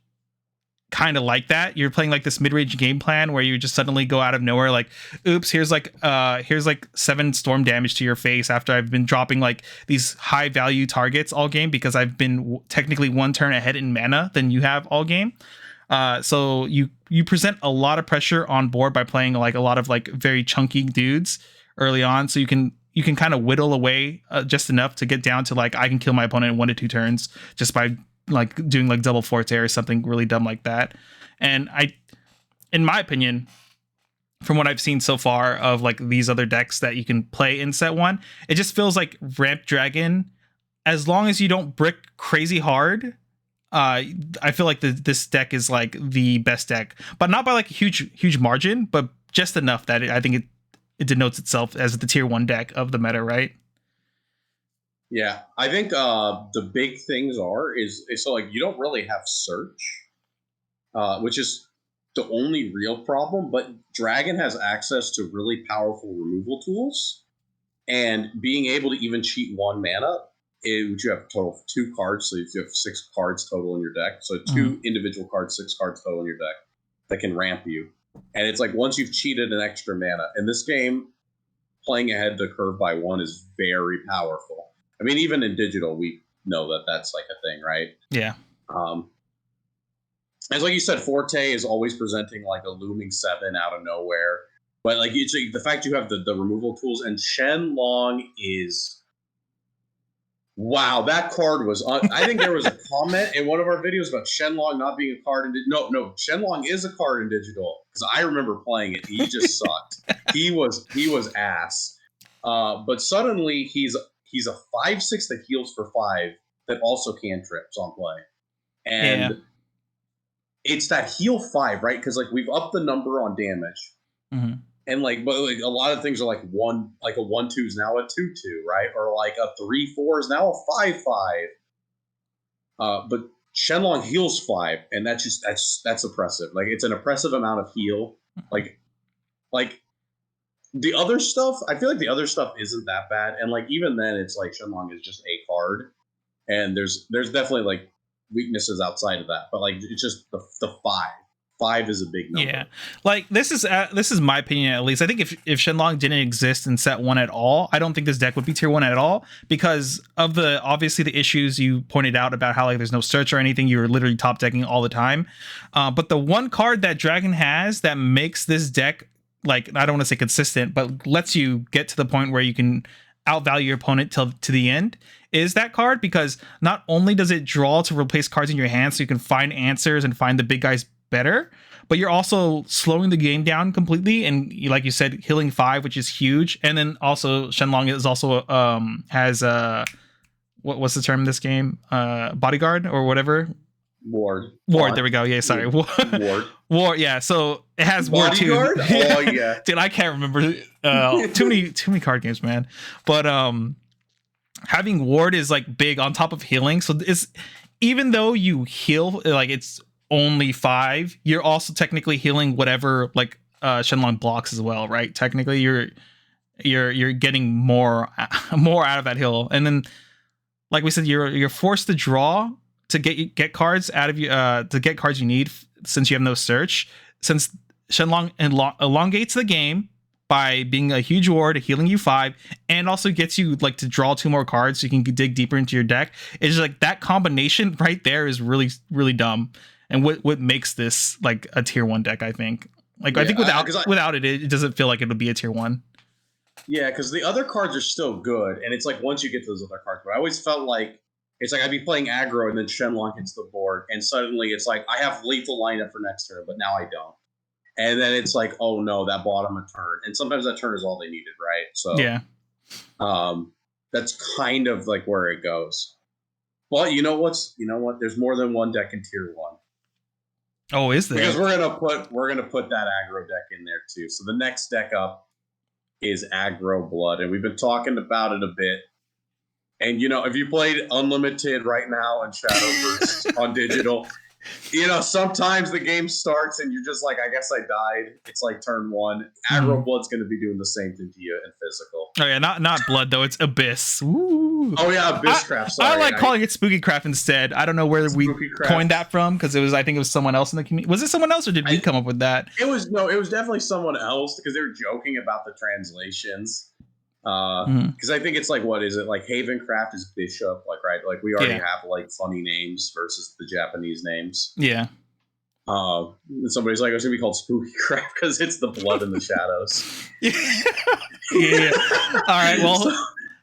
[SPEAKER 1] kind of like that. You're playing like this mid-range game plan where you just suddenly go out of nowhere, like, oops, here's like 7 storm damage to your face after I've been dropping like these high value targets all game, because I've been technically 1 turn ahead in mana than you have all game. So you present a lot of pressure on board by playing like a lot of like very chunky dudes early on, so you can kind of whittle away just enough to get down to like, I can kill my opponent in 1 to 2 turns just by like doing like double forte or something really dumb like that. And in my opinion, from what I've seen so far of like these other decks that you can play in set 1, it just feels like Ramp Dragon, as long as you don't brick crazy hard, I feel like this deck is like the best deck, but not by like a huge margin, but just enough that I think it denotes itself as the tier 1 deck of the meta, right?
[SPEAKER 2] Yeah, I think the big things is so like you don't really have search, which is the only real problem. But Dragon has access to really powerful removal tools, and being able to even cheat 1 mana, which you have a total of 2 cards, so you have 6 cards total in your deck. So 2 individual cards, 6 cards total in your deck that can ramp you. And it's like once you've cheated an extra mana, in this game, playing ahead the curve by 1 is very powerful. I mean, even in digital, we know that that's like a thing, right?
[SPEAKER 1] Yeah.
[SPEAKER 2] As like you said, Forte is always presenting like a looming 7 out of nowhere. But like the fact you have the removal tools, and Shenlong is, wow, that card was. I think there was a comment in one of our videos about Shenlong not being a card in no, Shenlong is a card in digital, because I remember playing it. He just sucked. He was ass. But suddenly he's a 5/6 that heals for 5 that also cantrips on play, and it's that heal 5, right? Because like we've upped the number on damage, and but like a lot of things are like a 1/2 is now a 2/2, right? Or like a 3/4 is now a 5/5. But Shenlong heals 5, and that's oppressive. Like it's an oppressive amount of heal. Like the other stuff, I feel like the other stuff isn't that bad, and like even then, it's like Shenlong is just a card. And there's definitely like weaknesses outside of that, but like it's just the 5 is a big number.
[SPEAKER 1] Yeah, like this is my opinion at least. I think if Shenlong didn't exist in set 1 at all, I don't think this deck would be tier 1 at all, because of the obviously the issues you pointed out about how like there's no search or anything. You're literally top decking all the time, but the one card that Dragon has that makes this deck, like, I don't want to say consistent, but lets you get to the point where you can outvalue your opponent till to the end, is that card. Because not only does it draw to replace cards in your hand so you can find answers and find the big guys better, but you're also slowing the game down completely, and like you said, healing 5, which is huge. And then also Shenlong is also has what's the term in this game, bodyguard or whatever,
[SPEAKER 2] Ward.
[SPEAKER 1] There we go. Yeah, sorry. Ward. Yeah, so it has
[SPEAKER 2] bodyguard?
[SPEAKER 1] Ward too.
[SPEAKER 2] Oh yeah.
[SPEAKER 1] Dude, I can't remember. Too many card games, man. But having Ward is like big on top of healing. So it's, even though you heal, like it's only 5, you're also technically healing whatever like Shenlong blocks as well, right? Technically you're getting more out of that heal. And then like we said, you're forced to draw to get cards out of you, to get cards you need, since you have no search, since Shenlong elongates the game by being a huge ward, healing you 5, and also gets you like to draw 2 more cards so you can dig deeper into your deck. It's just like that combination right there is really, really dumb, and what makes this like a tier 1 deck, I think. Like, yeah, I think without it doesn't feel like it would be a tier 1.
[SPEAKER 2] Yeah, because the other cards are still good, and it's like once you get to those other cards, but I always felt like it's like I'd be playing aggro and then Shenlong hits the board, and suddenly it's like I have lethal lineup for next turn, but now I don't. And then it's like, oh no, that bought him a turn. And sometimes that turn is all they needed, right? So
[SPEAKER 1] yeah.
[SPEAKER 2] That's kind of like where it goes. Well, you know what? There's more than one deck in tier 1.
[SPEAKER 1] Oh, is there?
[SPEAKER 2] Because we're gonna put that aggro deck in there too. So the next deck up is Aggro Blood, and we've been talking about it a bit. And if you played Unlimited right now and Shadowverse on digital, sometimes the game starts and you're just like, I guess I died. It's like turn 1. Aggro Blood's going to be doing the same thing to you in physical.
[SPEAKER 1] Oh yeah, not Blood though. It's Abyss. Ooh.
[SPEAKER 2] Oh yeah, Abysscraft.
[SPEAKER 1] I like calling it Spookycraft instead. I don't know where we coined that from, because I think it was someone else in the community. Was it someone else, or did we come up with that?
[SPEAKER 2] It was definitely someone else, because they were joking about the translations. Because I think it's like, what is it, like Havencraft is bishop, like, right, like we already have like funny names versus the Japanese names.
[SPEAKER 1] Yeah.
[SPEAKER 2] Somebody's like, it's gonna be called Spookycraft because it's the blood in the shadows.
[SPEAKER 1] Yeah. All right,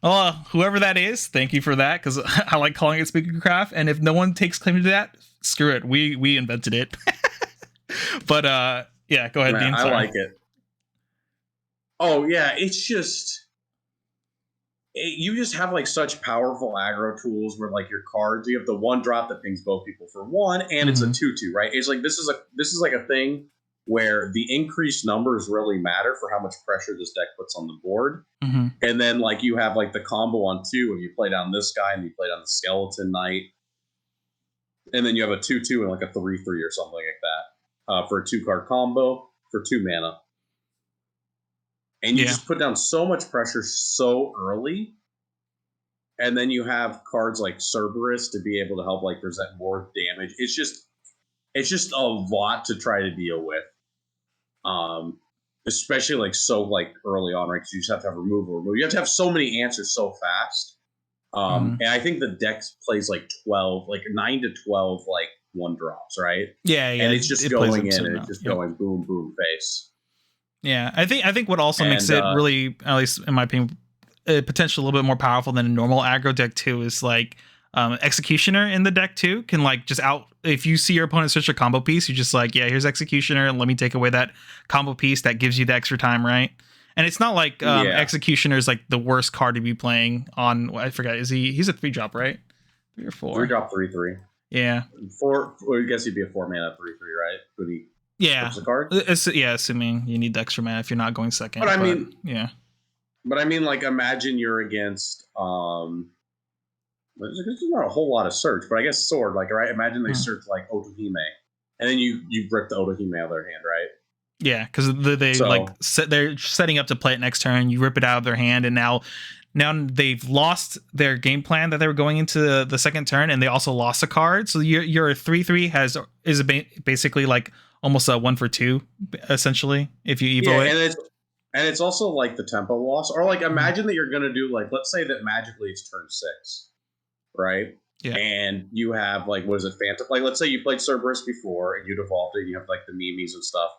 [SPEAKER 1] well, whoever that is, thank you for that, because I like calling it Spookycraft, and if no one takes claim to that, screw it, we invented it. But yeah, go ahead, Dean.
[SPEAKER 2] I like it. Oh yeah, it's just you just have like such powerful aggro tools where like your cards, you have the 1-drop that pings both people for 1, and it's a 2/2, right? It's like this is like a thing where the increased numbers really matter for how much pressure this deck puts on the board. And then like you have like the combo on 2 if you play down this guy and you play down the Skeleton Knight, and then you have a 2/2 and like a 3/3 or something like that for a 2-card combo for 2 mana. And you just put down so much pressure so early. And then you have cards like Cerberus to be able to help like present more damage. It's just a lot to try to deal with. Especially like so like early on, right? Because you just have to have removal. You have to have so many answers so fast. And I think the deck plays like 9 to 12 like 1-drops, right?
[SPEAKER 1] Yeah.
[SPEAKER 2] And it's just going in and it's just going boom, boom, face.
[SPEAKER 1] Yeah, I think what also makes it really, at least in my opinion, potentially a little bit more powerful than a normal aggro deck too is like Executioner in the deck too can like just if you see your opponent search a combo piece, you're just like, yeah, here's Executioner, and let me take away that combo piece that gives you the extra time, right? And it's not like Executioner is like the worst card to be playing on. I forget, he's a 3-drop, right? 3 or 4?
[SPEAKER 2] 3-drop 3/3.
[SPEAKER 1] Yeah.
[SPEAKER 2] 4. Well, I guess he'd be a 4-mana 3/3, right? Would he?
[SPEAKER 1] Yeah.
[SPEAKER 2] The card?
[SPEAKER 1] Assuming you need the extra mana if you're not going second.
[SPEAKER 2] But I mean,
[SPEAKER 1] yeah.
[SPEAKER 2] But I mean, like, imagine you're against there's not a whole lot of search, but I guess Sword, like, right? Imagine they search like Otohime, and then you rip the Otohime out of their hand, right?
[SPEAKER 1] Yeah, because they're setting up to play it next turn. You rip it out of their hand, and now now they've lost their game plan that they were going into the second turn, and they also lost a card. So your 3/3 is basically like almost a 1 for 2, essentially, if you evo it.
[SPEAKER 2] And it's also like the tempo loss, or like imagine that you're gonna do like, let's say that magically it's turn 6, right?
[SPEAKER 1] Yeah.
[SPEAKER 2] And you have like, what is it, Phantom? Like, let's say you played Cerberus before and you'd evolved it, and you have like the memes and stuff.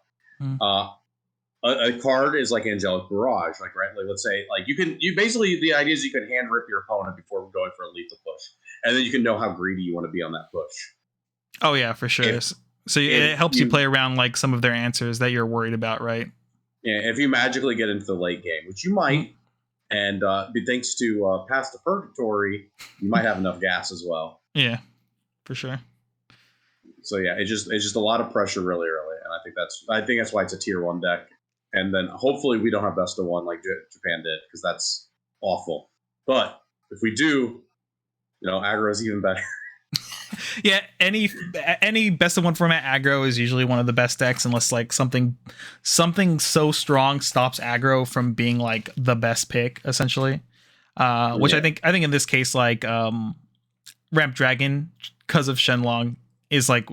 [SPEAKER 2] A card is like Angelic Barrage, like, right? Like, let's say like you basically, the idea is you can hand rip your opponent before going for a lethal push, and then you can know how greedy you want to be on that push.
[SPEAKER 1] Oh yeah, for sure. So it helps you play around like some of their answers that you're worried about, right?
[SPEAKER 2] Yeah, if you magically get into the late game, which you might, and thanks to Path to Purgatory, you might have enough gas as well.
[SPEAKER 1] Yeah, for sure.
[SPEAKER 2] So yeah, it's just a lot of pressure really early, and I think that's why it's a tier 1 deck. And then hopefully we don't have best of 1 like Japan did, because that's awful. But if we do, aggro is even better.
[SPEAKER 1] Yeah, any best of 1 format aggro is usually one of the best decks, unless like something so strong stops aggro from being like the best pick, essentially. Which I think in this case, like Ramp Dragon, because of Shenlong, is like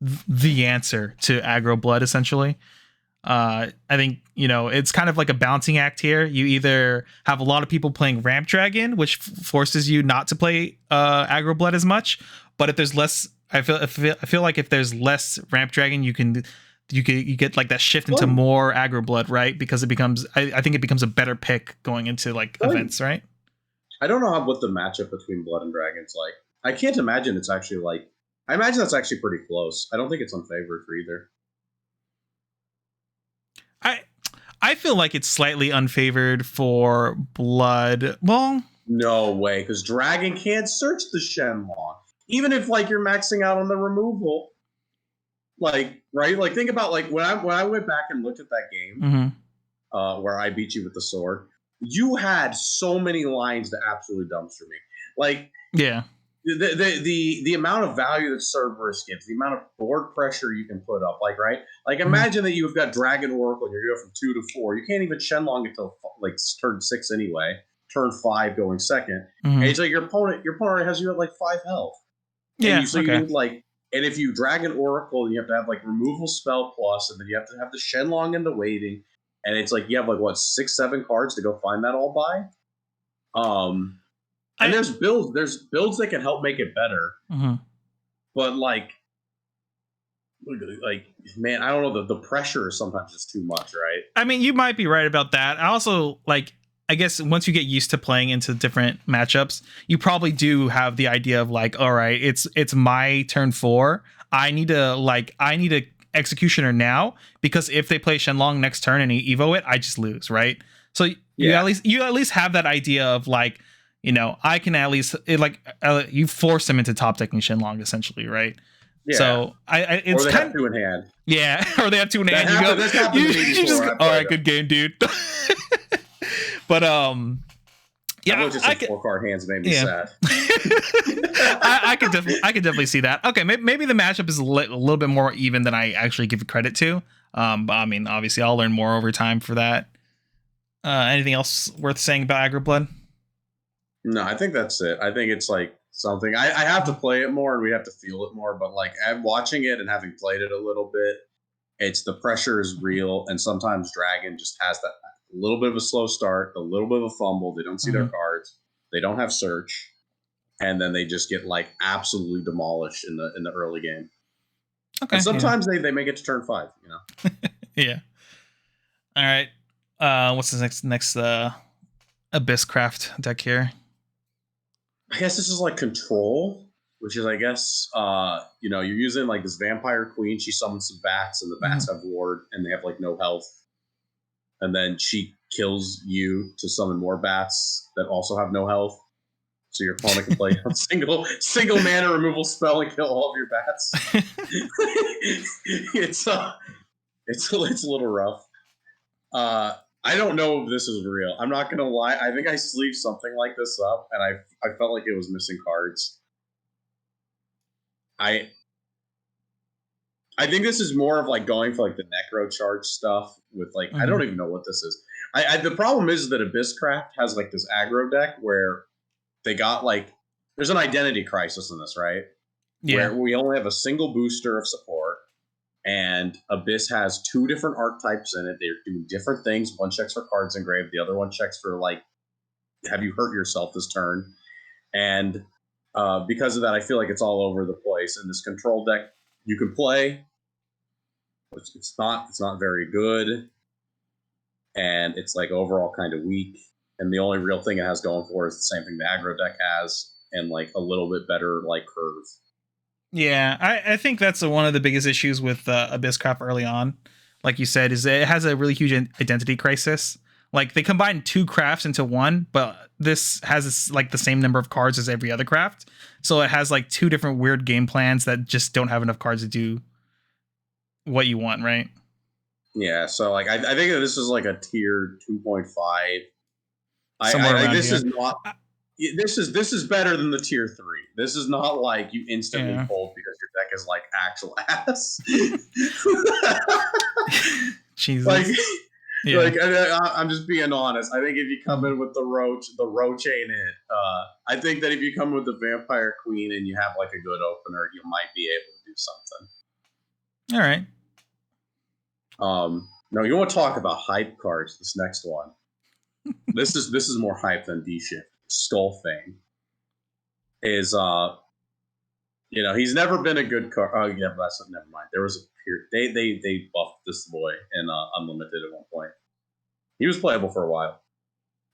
[SPEAKER 1] the answer to aggro blood, essentially. I think it's kind of like a balancing act here. You either have a lot of people playing Ramp Dragon, which forces you not to play aggro blood as much, but if there's less, I feel like if there's less Ramp Dragon, you get like that shift into more aggro blood, right? Because it becomes, I think it becomes a better pick going into like events, right?
[SPEAKER 2] I don't know what the matchup between blood and dragon's like. I can't imagine it's actually like. I imagine that's actually pretty close. I don't think it's unfavored for either.
[SPEAKER 1] I feel like it's slightly unfavored for blood. Well,
[SPEAKER 2] no way, because dragon can't search the Shenlong, even if like you're maxing out on the removal. Like, right? Like, think about like when I went back and looked at that game where I beat you with the sword. You had so many lines to absolutely dumpster me. Like,
[SPEAKER 1] yeah.
[SPEAKER 2] The amount of value that Cerberus gives, the amount of board pressure you can put up, like, right? Like, imagine that you've got Dragon Oracle and you're going from 2 to 4. You can't even Shenlong until like turn 6 anyway. Turn 5 going second, and it's like your opponent has you at like 5 health.
[SPEAKER 1] Yeah.
[SPEAKER 2] And you need like, and if you Dragon Oracle, you have to have like removal spell plus, and then you have to have the Shenlong in the waiting, and it's like you have like what 6-7 cards to go find that all by. And there's builds that can help make it better. But like, man, I don't know. The pressure is sometimes just too much, right?
[SPEAKER 1] I mean, you might be right about that. I also like. I guess once you get used to playing into different matchups, you probably do have the idea of like, all right, it's my turn 4. I need a executioner now, because if they play Shenlong next turn and you evo it, I just lose, right? So you at least have that idea of like, I can at least you force them into top decking Shenlong, essentially, right? Yeah. So it's
[SPEAKER 2] or they have 2 in hand.
[SPEAKER 1] Yeah, or they have 2 in hand. You just all right, good game, dude. But yeah,
[SPEAKER 2] I could 4-card hands made me sad.
[SPEAKER 1] I could definitely see that. Okay, maybe the matchup is a little bit more even than I actually give credit to. But I mean, obviously, I'll learn more over time for that. Anything else worth saying about Aggro Blood?
[SPEAKER 2] No, I think that's it. I think it's like something I have to play it more and we have to feel it more. But like, I'm watching it and having played it a little bit, it's the pressure is real, and sometimes Dragon just has that a little bit of a slow start, a little bit of a fumble. They don't see their cards. They don't have search, and then they just get like absolutely demolished in the early game. Okay. And sometimes they make it to turn 5.
[SPEAKER 1] Yeah. All right. What's the next Abysscraft deck here?
[SPEAKER 2] I guess this is like control, which is, I guess, you're using like this vampire queen. She summons some bats, and the bats have ward, and they have like no health. And then she kills you to summon more bats that also have no health. So your opponent can play a single mana removal spell and kill all of your bats. It's a little rough. I don't know if this is real. I'm not gonna lie. I think I sleeved something like this up, and I felt like it was missing cards. I think this is more of like going for like the necro charge stuff with like I don't even know what this is. The problem is that Abysscraft has like this aggro deck where they got like there's an identity crisis in this, right?
[SPEAKER 1] Yeah.
[SPEAKER 2] Where we only have a single booster of support, and Abyss has 2 different archetypes in it. They're doing different things. One checks for cards engraved, the other one checks for like, have you hurt yourself this turn? And because of that, I feel like it's all over the place. And this control deck you can play. It's not very good, and it's like overall kind of weak. And the only real thing it has going for it is the same thing the aggro deck has, and like a little bit better like curve.
[SPEAKER 1] Yeah, I think that's one of the biggest issues with Abysscraft early on. Like you said, is it has a really huge identity crisis. Like they combine 2 crafts into one, but this has like the same number of cards as every other craft. So it has like 2 different weird game plans that just don't have enough cards to do what you want, right?
[SPEAKER 2] Yeah, so like I think that this is like a tier 2.5.
[SPEAKER 1] Somewhere around
[SPEAKER 2] This
[SPEAKER 1] here.
[SPEAKER 2] is not. This is better than the tier 3. This is not like you instantly fold because your deck is like actual ass.
[SPEAKER 1] Jesus.
[SPEAKER 2] Like, like I'm just being honest. I think if you come in with the Roach ain't it. I think that if you come with the Vampire Queen and you have like a good opener, you might be able to do something.
[SPEAKER 1] All right.
[SPEAKER 2] No, you want to talk about hype cards? This next one. This is more hype than D-Shift. Skullfane is he's never been a good card. Oh yeah, but that's never mind. There was a period they buffed this boy in Unlimited at one point. He was playable for a while.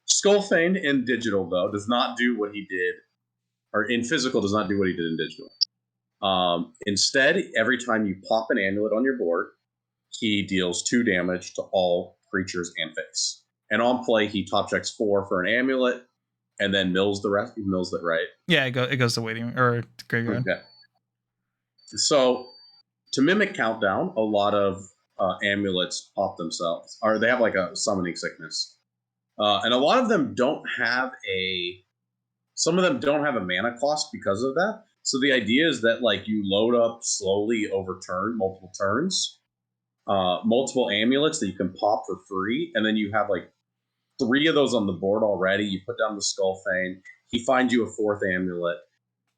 [SPEAKER 2] Skullfane in digital though does not do what he did, or in physical does not do what he did in digital. Instead, every time you pop an amulet on your board, he deals 2 damage to all creatures and face. And on play, he top checks 4 for an amulet, and then mills the rest. He mills it, right?
[SPEAKER 1] Yeah, it goes to waiting or to graveyard.
[SPEAKER 2] Okay. So to mimic Countdown, a lot of amulets pop themselves, or they have like a summoning sickness, and a lot of them don't have a. Some of them don't have a mana cost because of that. So the idea is that like you load up slowly over multiple turns, multiple amulets that you can pop for free, and then you have like 3 of those on the board already. You put down the Skullfane. He finds you a 4th amulet.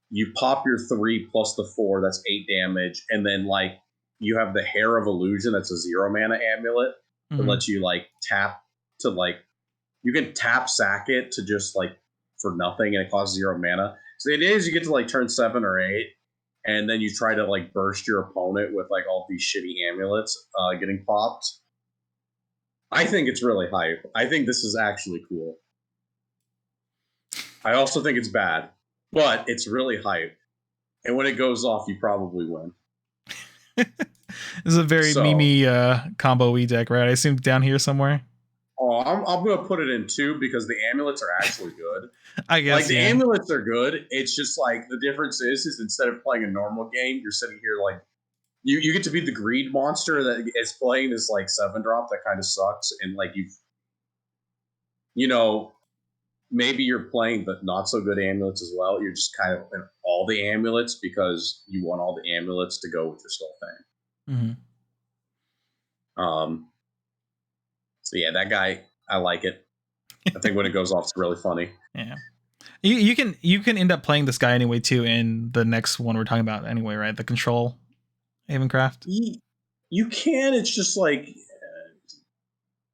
[SPEAKER 2] You pop your 3 plus the 4. That's 8 damage, and then like you have the Hair of Illusion. That's a 0 mana amulet that lets you like tap to like you can tap sack it to just like for nothing, and it costs 0 mana. So the idea is you get to like turn 7 or 8, and then you try to like burst your opponent with like all these shitty amulets getting popped. I think it's really hype. I think this is actually cool. I also think it's bad, but it's really hype. And when it goes off, you probably win.
[SPEAKER 1] This is a very Mimi combo-y deck, right? I assume down here somewhere.
[SPEAKER 2] Oh, I'm going to put it in 2 because the amulets are actually good.
[SPEAKER 1] I guess,
[SPEAKER 2] like, the amulets are good. It's just, like, the difference is instead of playing a normal game, you're sitting here, like, you get to be the greed monster that is playing this, like, 7-drop that kind of sucks. And, like, maybe you're playing the not-so-good amulets as well. You're just kind of in all the amulets because you want all the amulets to go with your Skullfane.
[SPEAKER 1] Mm-hmm.
[SPEAKER 2] So yeah, that guy, I like it. I think when it goes off, it's really funny.
[SPEAKER 1] Yeah, you can end up playing this guy anyway too in the next one we're talking about anyway, right? The Control Haven craft.
[SPEAKER 2] You can. It's just like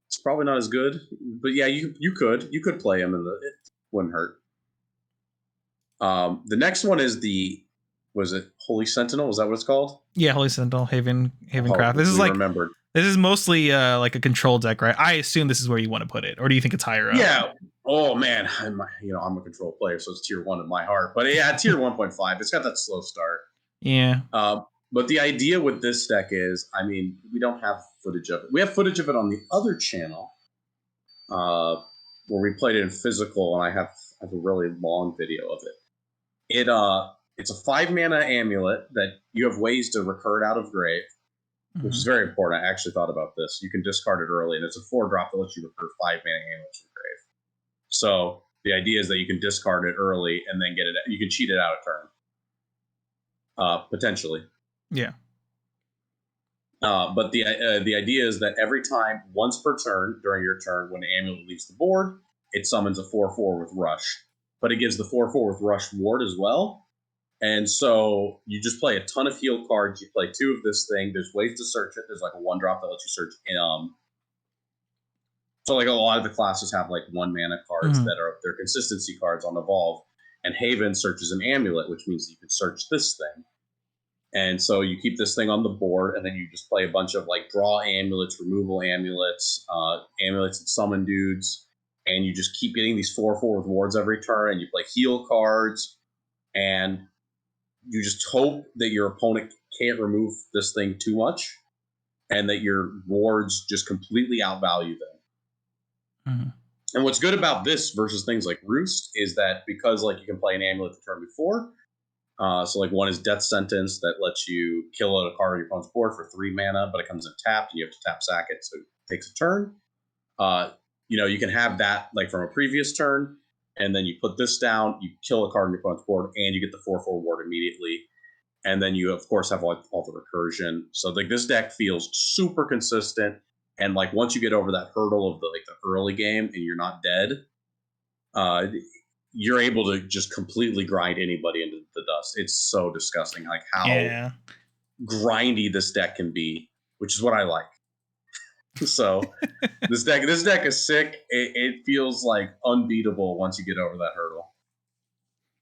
[SPEAKER 2] it's probably not as good, but yeah, you could play him and it wouldn't hurt. The next one is was it Holy Sentinel? Is that what it's called?
[SPEAKER 1] Yeah, Holy Sentinel Haven craft. This is like remembered. This is mostly like a control deck, right? I assume this is where you want to put it, or do you think it's higher up?
[SPEAKER 2] Yeah. Oh man, I'm a control player, so it's tier 1 in my heart. But yeah, tier 1.5. It's got that slow start.
[SPEAKER 1] Yeah.
[SPEAKER 2] But the idea with this deck is, I mean, we don't have footage of it. We have footage of it on the other channel, where we played it in physical, and I have a really long video of it. It's a 5 mana amulet that you have ways to recur it out of grave, which is very important. I actually thought about this. You can discard it early, and it's a 4-drop that lets you recur 5 mana amulets from grave. So the idea is that you can discard it early and then get it. You can cheat it out a turn, potentially.
[SPEAKER 1] Yeah.
[SPEAKER 2] But the idea is that every time, once per turn, during your turn, when an amulet leaves the board, it summons a 4/4 with Rush. But it gives the 4/4 with Rush ward as well. And so you just play a ton of heal cards. You play 2 of this thing. There's ways to search it. There's like a 1-drop that lets you search. So like a lot of the classes have like 1 mana cards that are their consistency cards on Evolve. And Haven searches an amulet, which means you can search this thing. And so you keep this thing on the board, and then you just play a bunch of like draw amulets, removal amulets, amulets and summon dudes, and you just keep getting these 4/4 with wards every turn, and you play heal cards, and you just hope that your opponent can't remove this thing too much, and that your wards just completely outvalue them. And what's good about this versus things like Roost is that because like you can play an amulet the turn before, so like one is Death Sentence that lets you kill a card on your opponent's board for 3 mana, but it comes in tapped and you have to tap sack it, so it takes a turn. You can have that like from a previous turn, and then you put this down, you kill a card on your opponent's board, and you get the 4/4 ward immediately. And then you of course have all the recursion. So like this deck feels super consistent, and like once you get over that hurdle of the early game and you're not dead, you're able to just completely grind anybody into the dust. It's so disgusting, like how grindy this deck can be, which is what I like. So this deck is sick. It feels like unbeatable once you get over that hurdle.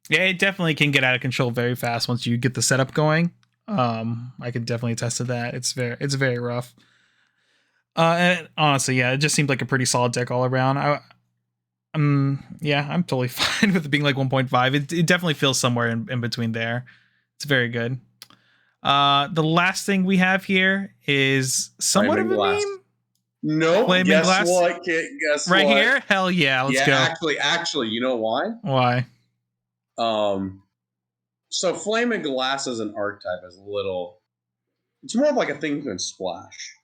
[SPEAKER 1] Yeah, it definitely can get out of control very fast once you get the setup going. I can definitely attest to that. It's very rough. And honestly, yeah, it just seemed like a pretty solid deck all around. Yeah, I'm totally fine with it being like 1.5. It definitely feels somewhere in between there. It's very good. The last thing we have here is somewhat of a meme.
[SPEAKER 2] No,
[SPEAKER 1] Flaming
[SPEAKER 2] guess
[SPEAKER 1] glass?
[SPEAKER 2] what? Guess
[SPEAKER 1] right
[SPEAKER 2] what?
[SPEAKER 1] Here? Hell yeah, let's go.
[SPEAKER 2] Actually, you know why?
[SPEAKER 1] Why?
[SPEAKER 2] So Flaming Glass as an archetype is a little. It's more of like a thing to splash,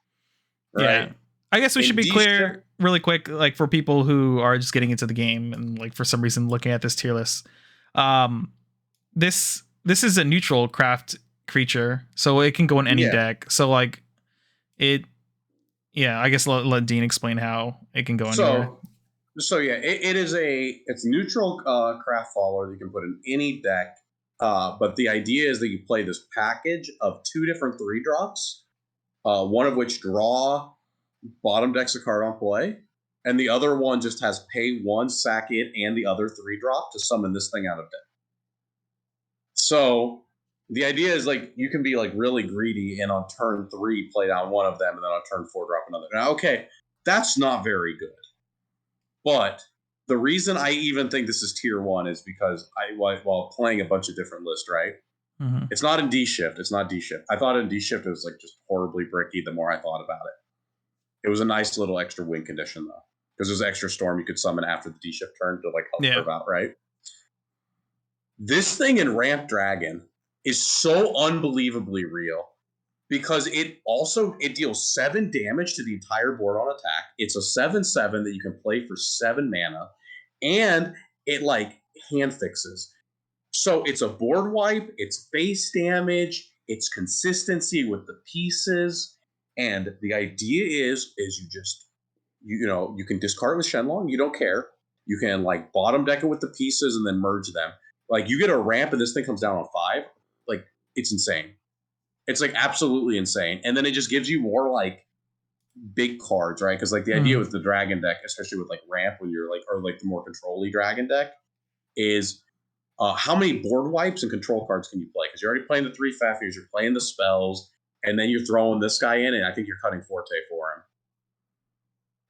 [SPEAKER 2] right?
[SPEAKER 1] Yeah. I guess we should be clear really quick, like for people who are just getting into the game and like for some reason looking at this tier list. This is a neutral craft creature, so it can go in any deck. So like it. Yeah, I guess let Dean explain how it can go anywhere.
[SPEAKER 2] So yeah, it's neutral craft follower that you can put in any deck. But the idea is that you play this package of 2 different 3-drops, one of which draw bottom decks a card on play, and the other one just has pay 1, sack it, and the other 3-drop to summon this thing out of deck. So the idea is like you can be like really greedy and on turn 3 play down one of them, and then on turn 4 drop another. Now, okay, that's not very good. But the reason I even think this is tier 1 is because while playing a bunch of different lists, right? It's not in D shift. It's not D shift. I thought in D shift it was like just horribly bricky the more I thought about it. It was a nice little extra win condition though, because there's extra storm you could summon after the D shift turn to like help curve out, right? This thing in Ramp Dragon is so unbelievably real because it deals 7 damage to the entire board on attack. It's a 7/7 that you can play for 7 mana, and it like hand fixes. So it's a board wipe, it's base damage, it's consistency with the pieces, and the idea is you can discard with Shenlong, you don't care. You can like bottom deck it with the pieces and then merge them. Like you get a ramp and this thing comes down on 5, like it's insane. It's like absolutely insane. And then it just gives you more like big cards, right? Because like the idea with the dragon deck, especially with like ramp when you're like, or like the more control-y dragon deck, is how many board wipes and control cards can you play? Because you're already playing the 3 Fafirs, you're playing the spells, and then you're throwing this guy in, and I think you're cutting Forte for him.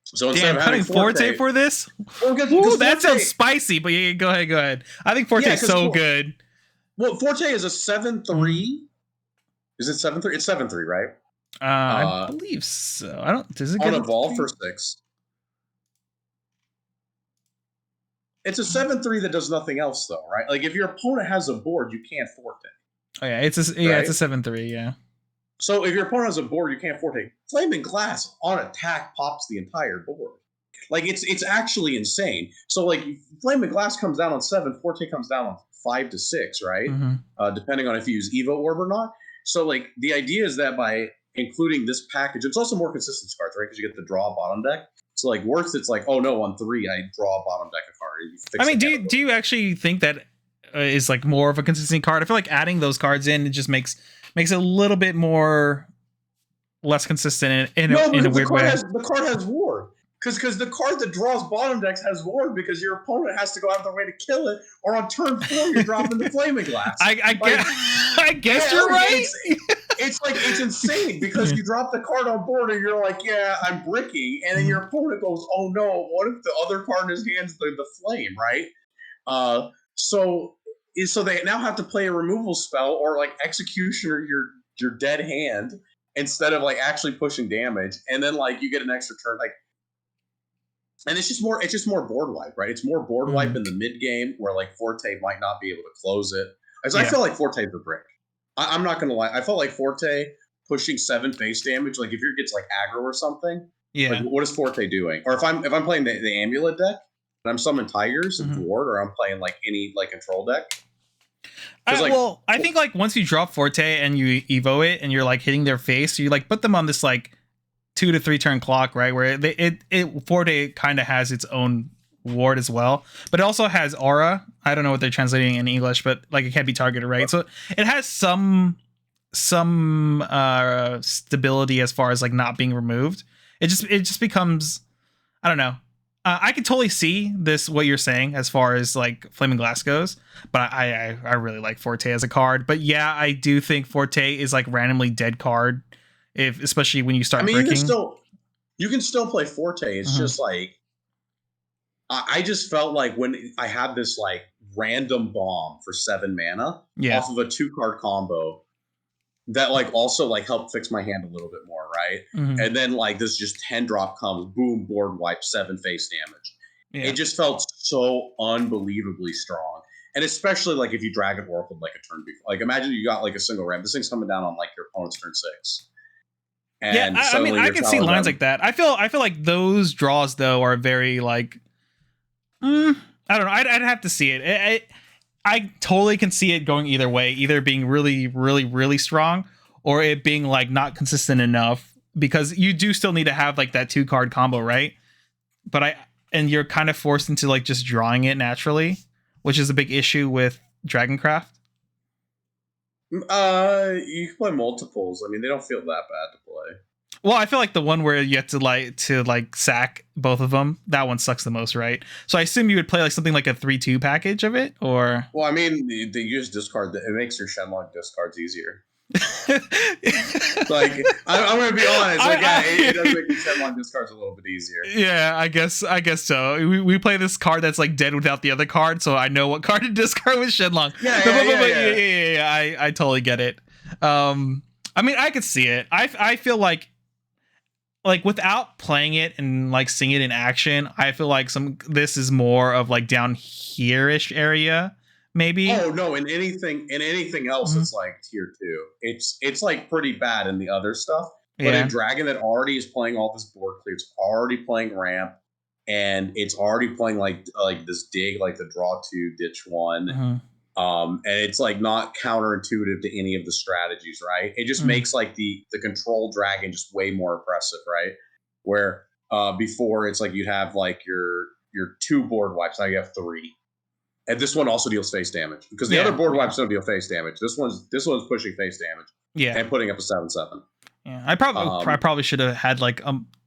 [SPEAKER 2] So instead of having
[SPEAKER 1] Forte for this? Ooh, that sounds spicy, but yeah, go ahead. I think Forte is so good.
[SPEAKER 2] Well, Forte is a 7/3. Is it 7/3? It's 7/3, right?
[SPEAKER 1] I believe so. I don't. Does it
[SPEAKER 2] get on Evolve for 6? It's a 7/3 that does nothing else, though, right? Like if your opponent has a board, you can't Forte.
[SPEAKER 1] Oh yeah, it's a 7/3. Yeah.
[SPEAKER 2] So if your opponent has a board, you can't Forte. Flaming Glass on attack pops the entire board. Like it's actually insane. So like Flaming Glass comes down on 7, Forte comes down on 5 to 6, right? Depending on if you use Evo Orb or not. So like the idea is that by including this package. It's also more consistent cards, right? Because you get the draw bottom deck. So like worse, it's like, oh no, on 3 I draw a bottom deck a card.
[SPEAKER 1] I mean, do you actually think that is like more of a consistent card? I feel like adding those cards in, it just makes it a little bit more less consistent in a weird way.
[SPEAKER 2] The card has ward. Because the card that draws bottom decks has ward because your opponent has to go out of their way to kill it, or on turn 4 you're dropping the Flaming Glass.
[SPEAKER 1] I guess you're right.
[SPEAKER 2] It's insane because you drop the card on board and you're like, yeah, I'm bricking, and then your opponent goes, oh no, what if the other card in his hand's the flame, right? So they now have to play a removal spell or like Executioner your dead hand instead of like actually pushing damage, and then like you get an extra turn, like. And it's just more board wipe, right? It's more board wipe in the mid game where like Forte might not be able to close it. I feel like Forte's a brick. I'm not gonna lie. I felt like Forte pushing 7 face damage, like if your gets like aggro or something.
[SPEAKER 1] Yeah.
[SPEAKER 2] Like what is Forte doing? Or if I'm playing the amulet deck and I'm summoning Tigers and Ward, or I'm playing like any like control deck.
[SPEAKER 1] I think like once you drop Forte and you evo it and you're like hitting their face, you like put them on this like 2 to 3 turn clock, right? Where Forte kind of has its own ward as well, but it also has aura. I don't know what they're translating in English, but like it can't be targeted, right? So it has some stability as far as like not being removed. It just becomes, I don't know. I can totally see what you're saying as far as like Flaming Glass goes, but I really like Forte as a card. But yeah, I do think Forte is like randomly dead card. Especially when you start breaking.
[SPEAKER 2] You can still play Forte. It's just like I just felt like when I had this like random bomb for 7 mana off of a 2-card combo that like also like helped fix my hand a little bit more, right? And then like this just 10-drop comes, boom, board wipe, 7 face damage. It just felt so unbelievably strong. And especially like if you Dragon Oracle like a turn before. Like imagine you got like a single ramp. This thing's coming down on like your opponent's turn 6. And
[SPEAKER 1] I mean, I can see lines like that. I feel like those draws though are very like, I don't know. I'd have to see it. I totally can see it going either way, either being really, really, really strong, or it being like not consistent enough, because you do still need to have like that 2-card combo, right? And you're kind of forced into like just drawing it naturally, which is a big issue with Dragoncraft.
[SPEAKER 2] You can play multiples. I mean, they don't feel that bad to play.
[SPEAKER 1] Well, I feel like the one where you have to sack both of them, that one sucks the most, right? So I assume you would play like something like a 3-2 package of it, or.
[SPEAKER 2] Well, I mean, they use discard. It makes your Shenlong discards easier. Like I'm gonna be honest, like it does make your Shenlong discards a little bit easier.
[SPEAKER 1] Yeah, I guess so. We play this card that's like dead without the other card, so I know what card to discard with Shenlong. Yeah. I totally get it. I mean, I could see it. I feel like without playing it and like seeing it in action, I feel like this is more of like down here-ish area. Maybe.
[SPEAKER 2] Oh no! In anything else, it's like tier 2. It's like pretty bad in the other stuff. But in Dragon, that already is playing all this board clear, it's already playing ramp, and it's already playing like this dig, like the draw 2, ditch 1. And it's like not counterintuitive to any of the strategies, right? It just makes like the control dragon just way more oppressive, right? Where before it's like you'd have like your 2 board wipes, now you have 3. And this one also deals face damage because the other board wipes don't deal face damage. This one's pushing face damage. Yeah, and putting up a 7/7.
[SPEAKER 1] Yeah, I probably should have had like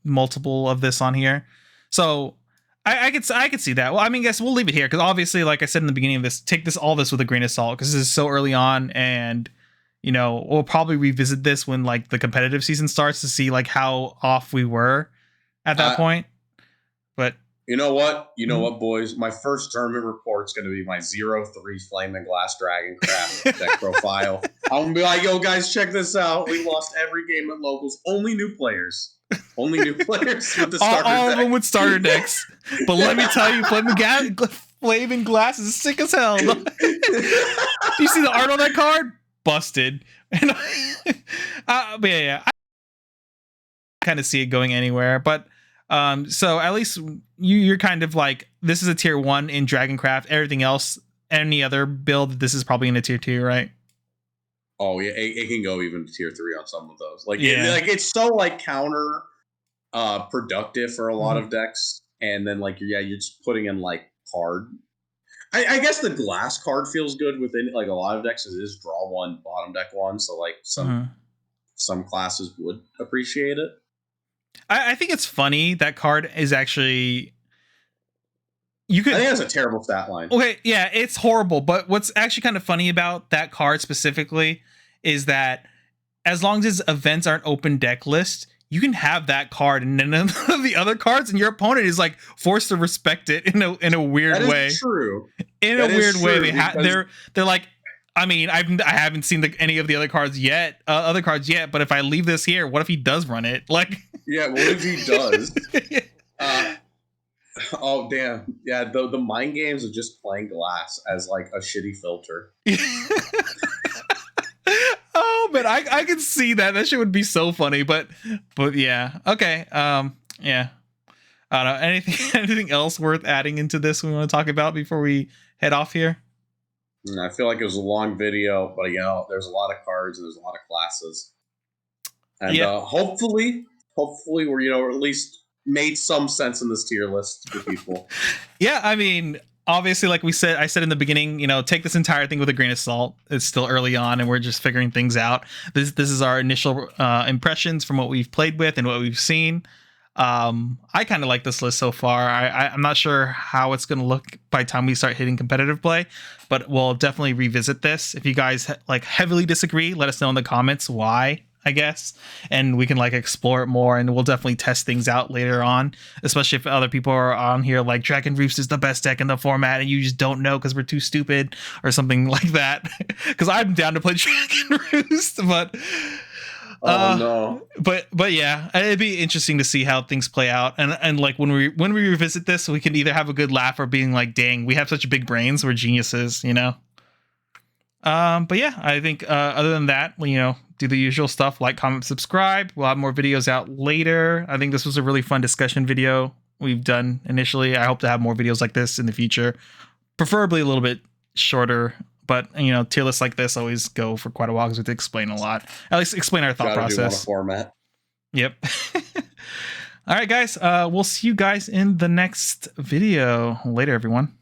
[SPEAKER 1] multiple of this on here. So I could see that. Well, I mean, guess we'll leave it here because obviously, like I said in the beginning of this, take all this with a grain of salt because this is so early on, and you know we'll probably revisit this when like the competitive season starts to see like how off we were at that point. But.
[SPEAKER 2] You know what, boys? My first tournament report is going to be my 0-3 Flaming Glass Dragoncraft deck profile. I'm going to be like, yo, guys, check this out. We lost every game at locals. Only new players. With the starter
[SPEAKER 1] all
[SPEAKER 2] deck.
[SPEAKER 1] of them with starter decks. But let me tell you, Flaming Glass is sick as hell. Do you see the art on that card? Busted. But yeah. I kind of see it going anywhere, but... so at least you're kind of like, this is a tier 1 in Dragoncraft. Everything else, any other build, this is probably in a tier 2, right?
[SPEAKER 2] Oh yeah, it can go even to tier 3 on some of those. Like,
[SPEAKER 1] Yeah.
[SPEAKER 2] like it's so like counter productive for a lot
[SPEAKER 1] Mhm.
[SPEAKER 2] of decks, and then like you're just putting in like card. I guess the glass card feels good within like a lot of decks. It is draw one, bottom deck one, so like some classes would appreciate it.
[SPEAKER 1] I think it's funny that card is actually you
[SPEAKER 2] I
[SPEAKER 1] could
[SPEAKER 2] think that's a terrible stat line.
[SPEAKER 1] okay, yeah, it's horrible. But what's actually kind of funny about that card specifically is that as long as events aren't open deck list, you can have that card and none of the other cards, and your opponent is like forced to respect it in a weird
[SPEAKER 2] That
[SPEAKER 1] way.
[SPEAKER 2] is true.
[SPEAKER 1] In
[SPEAKER 2] That
[SPEAKER 1] a
[SPEAKER 2] is
[SPEAKER 1] weird way,
[SPEAKER 2] true because
[SPEAKER 1] they're like, I mean, I haven't seen any of the other cards yet, but if I leave this here, what if he does run it? Like,
[SPEAKER 2] yeah, what if he does? Oh damn! Yeah, the mind games of just playing glass as like a shitty filter.
[SPEAKER 1] Oh, but I can see that. That shit would be so funny. But yeah, okay. Yeah. I don't know. Anything else worth adding into this we want to talk about before we head off here?
[SPEAKER 2] I feel like it was a long video, but there's a lot of cards and there's a lot of classes, and
[SPEAKER 1] Yeah.
[SPEAKER 2] hopefully we're at least made some sense in this tier list for people.
[SPEAKER 1] Yeah, I mean, obviously, like I said in the beginning, take this entire thing with a grain of salt. It's still early on, and we're just figuring things out. This is our initial impressions from what we've played with and what we've seen. I kind of like this list so far. I'm not sure how it's going to look by the time we start hitting competitive play, but we'll definitely revisit this. If you guys like heavily disagree, let us know in the comments why, I guess, and we can like explore it more, and we'll definitely test things out later on, especially if other people are on here like Dragon Roost is the best deck in the format and you just don't know because we're too stupid or something like that. Because I'm down to play Dragon Roost, but
[SPEAKER 2] No.
[SPEAKER 1] But yeah, it'd be interesting to see how things play out, and like when we revisit this, we can either have a good laugh or being like, dang, we have such big brains, we're geniuses, But yeah, I think other than that, do the usual stuff, like, comment, subscribe. We'll have more videos out later. I think this was a really fun discussion video we've done initially. I hope to have more videos like this in the future, preferably a little bit shorter. But tier lists like this always go for quite a while because we have to explain a lot. At least explain our thought process.
[SPEAKER 2] Format.
[SPEAKER 1] Yep. All right, guys. We'll see you guys in the next video. Later, everyone.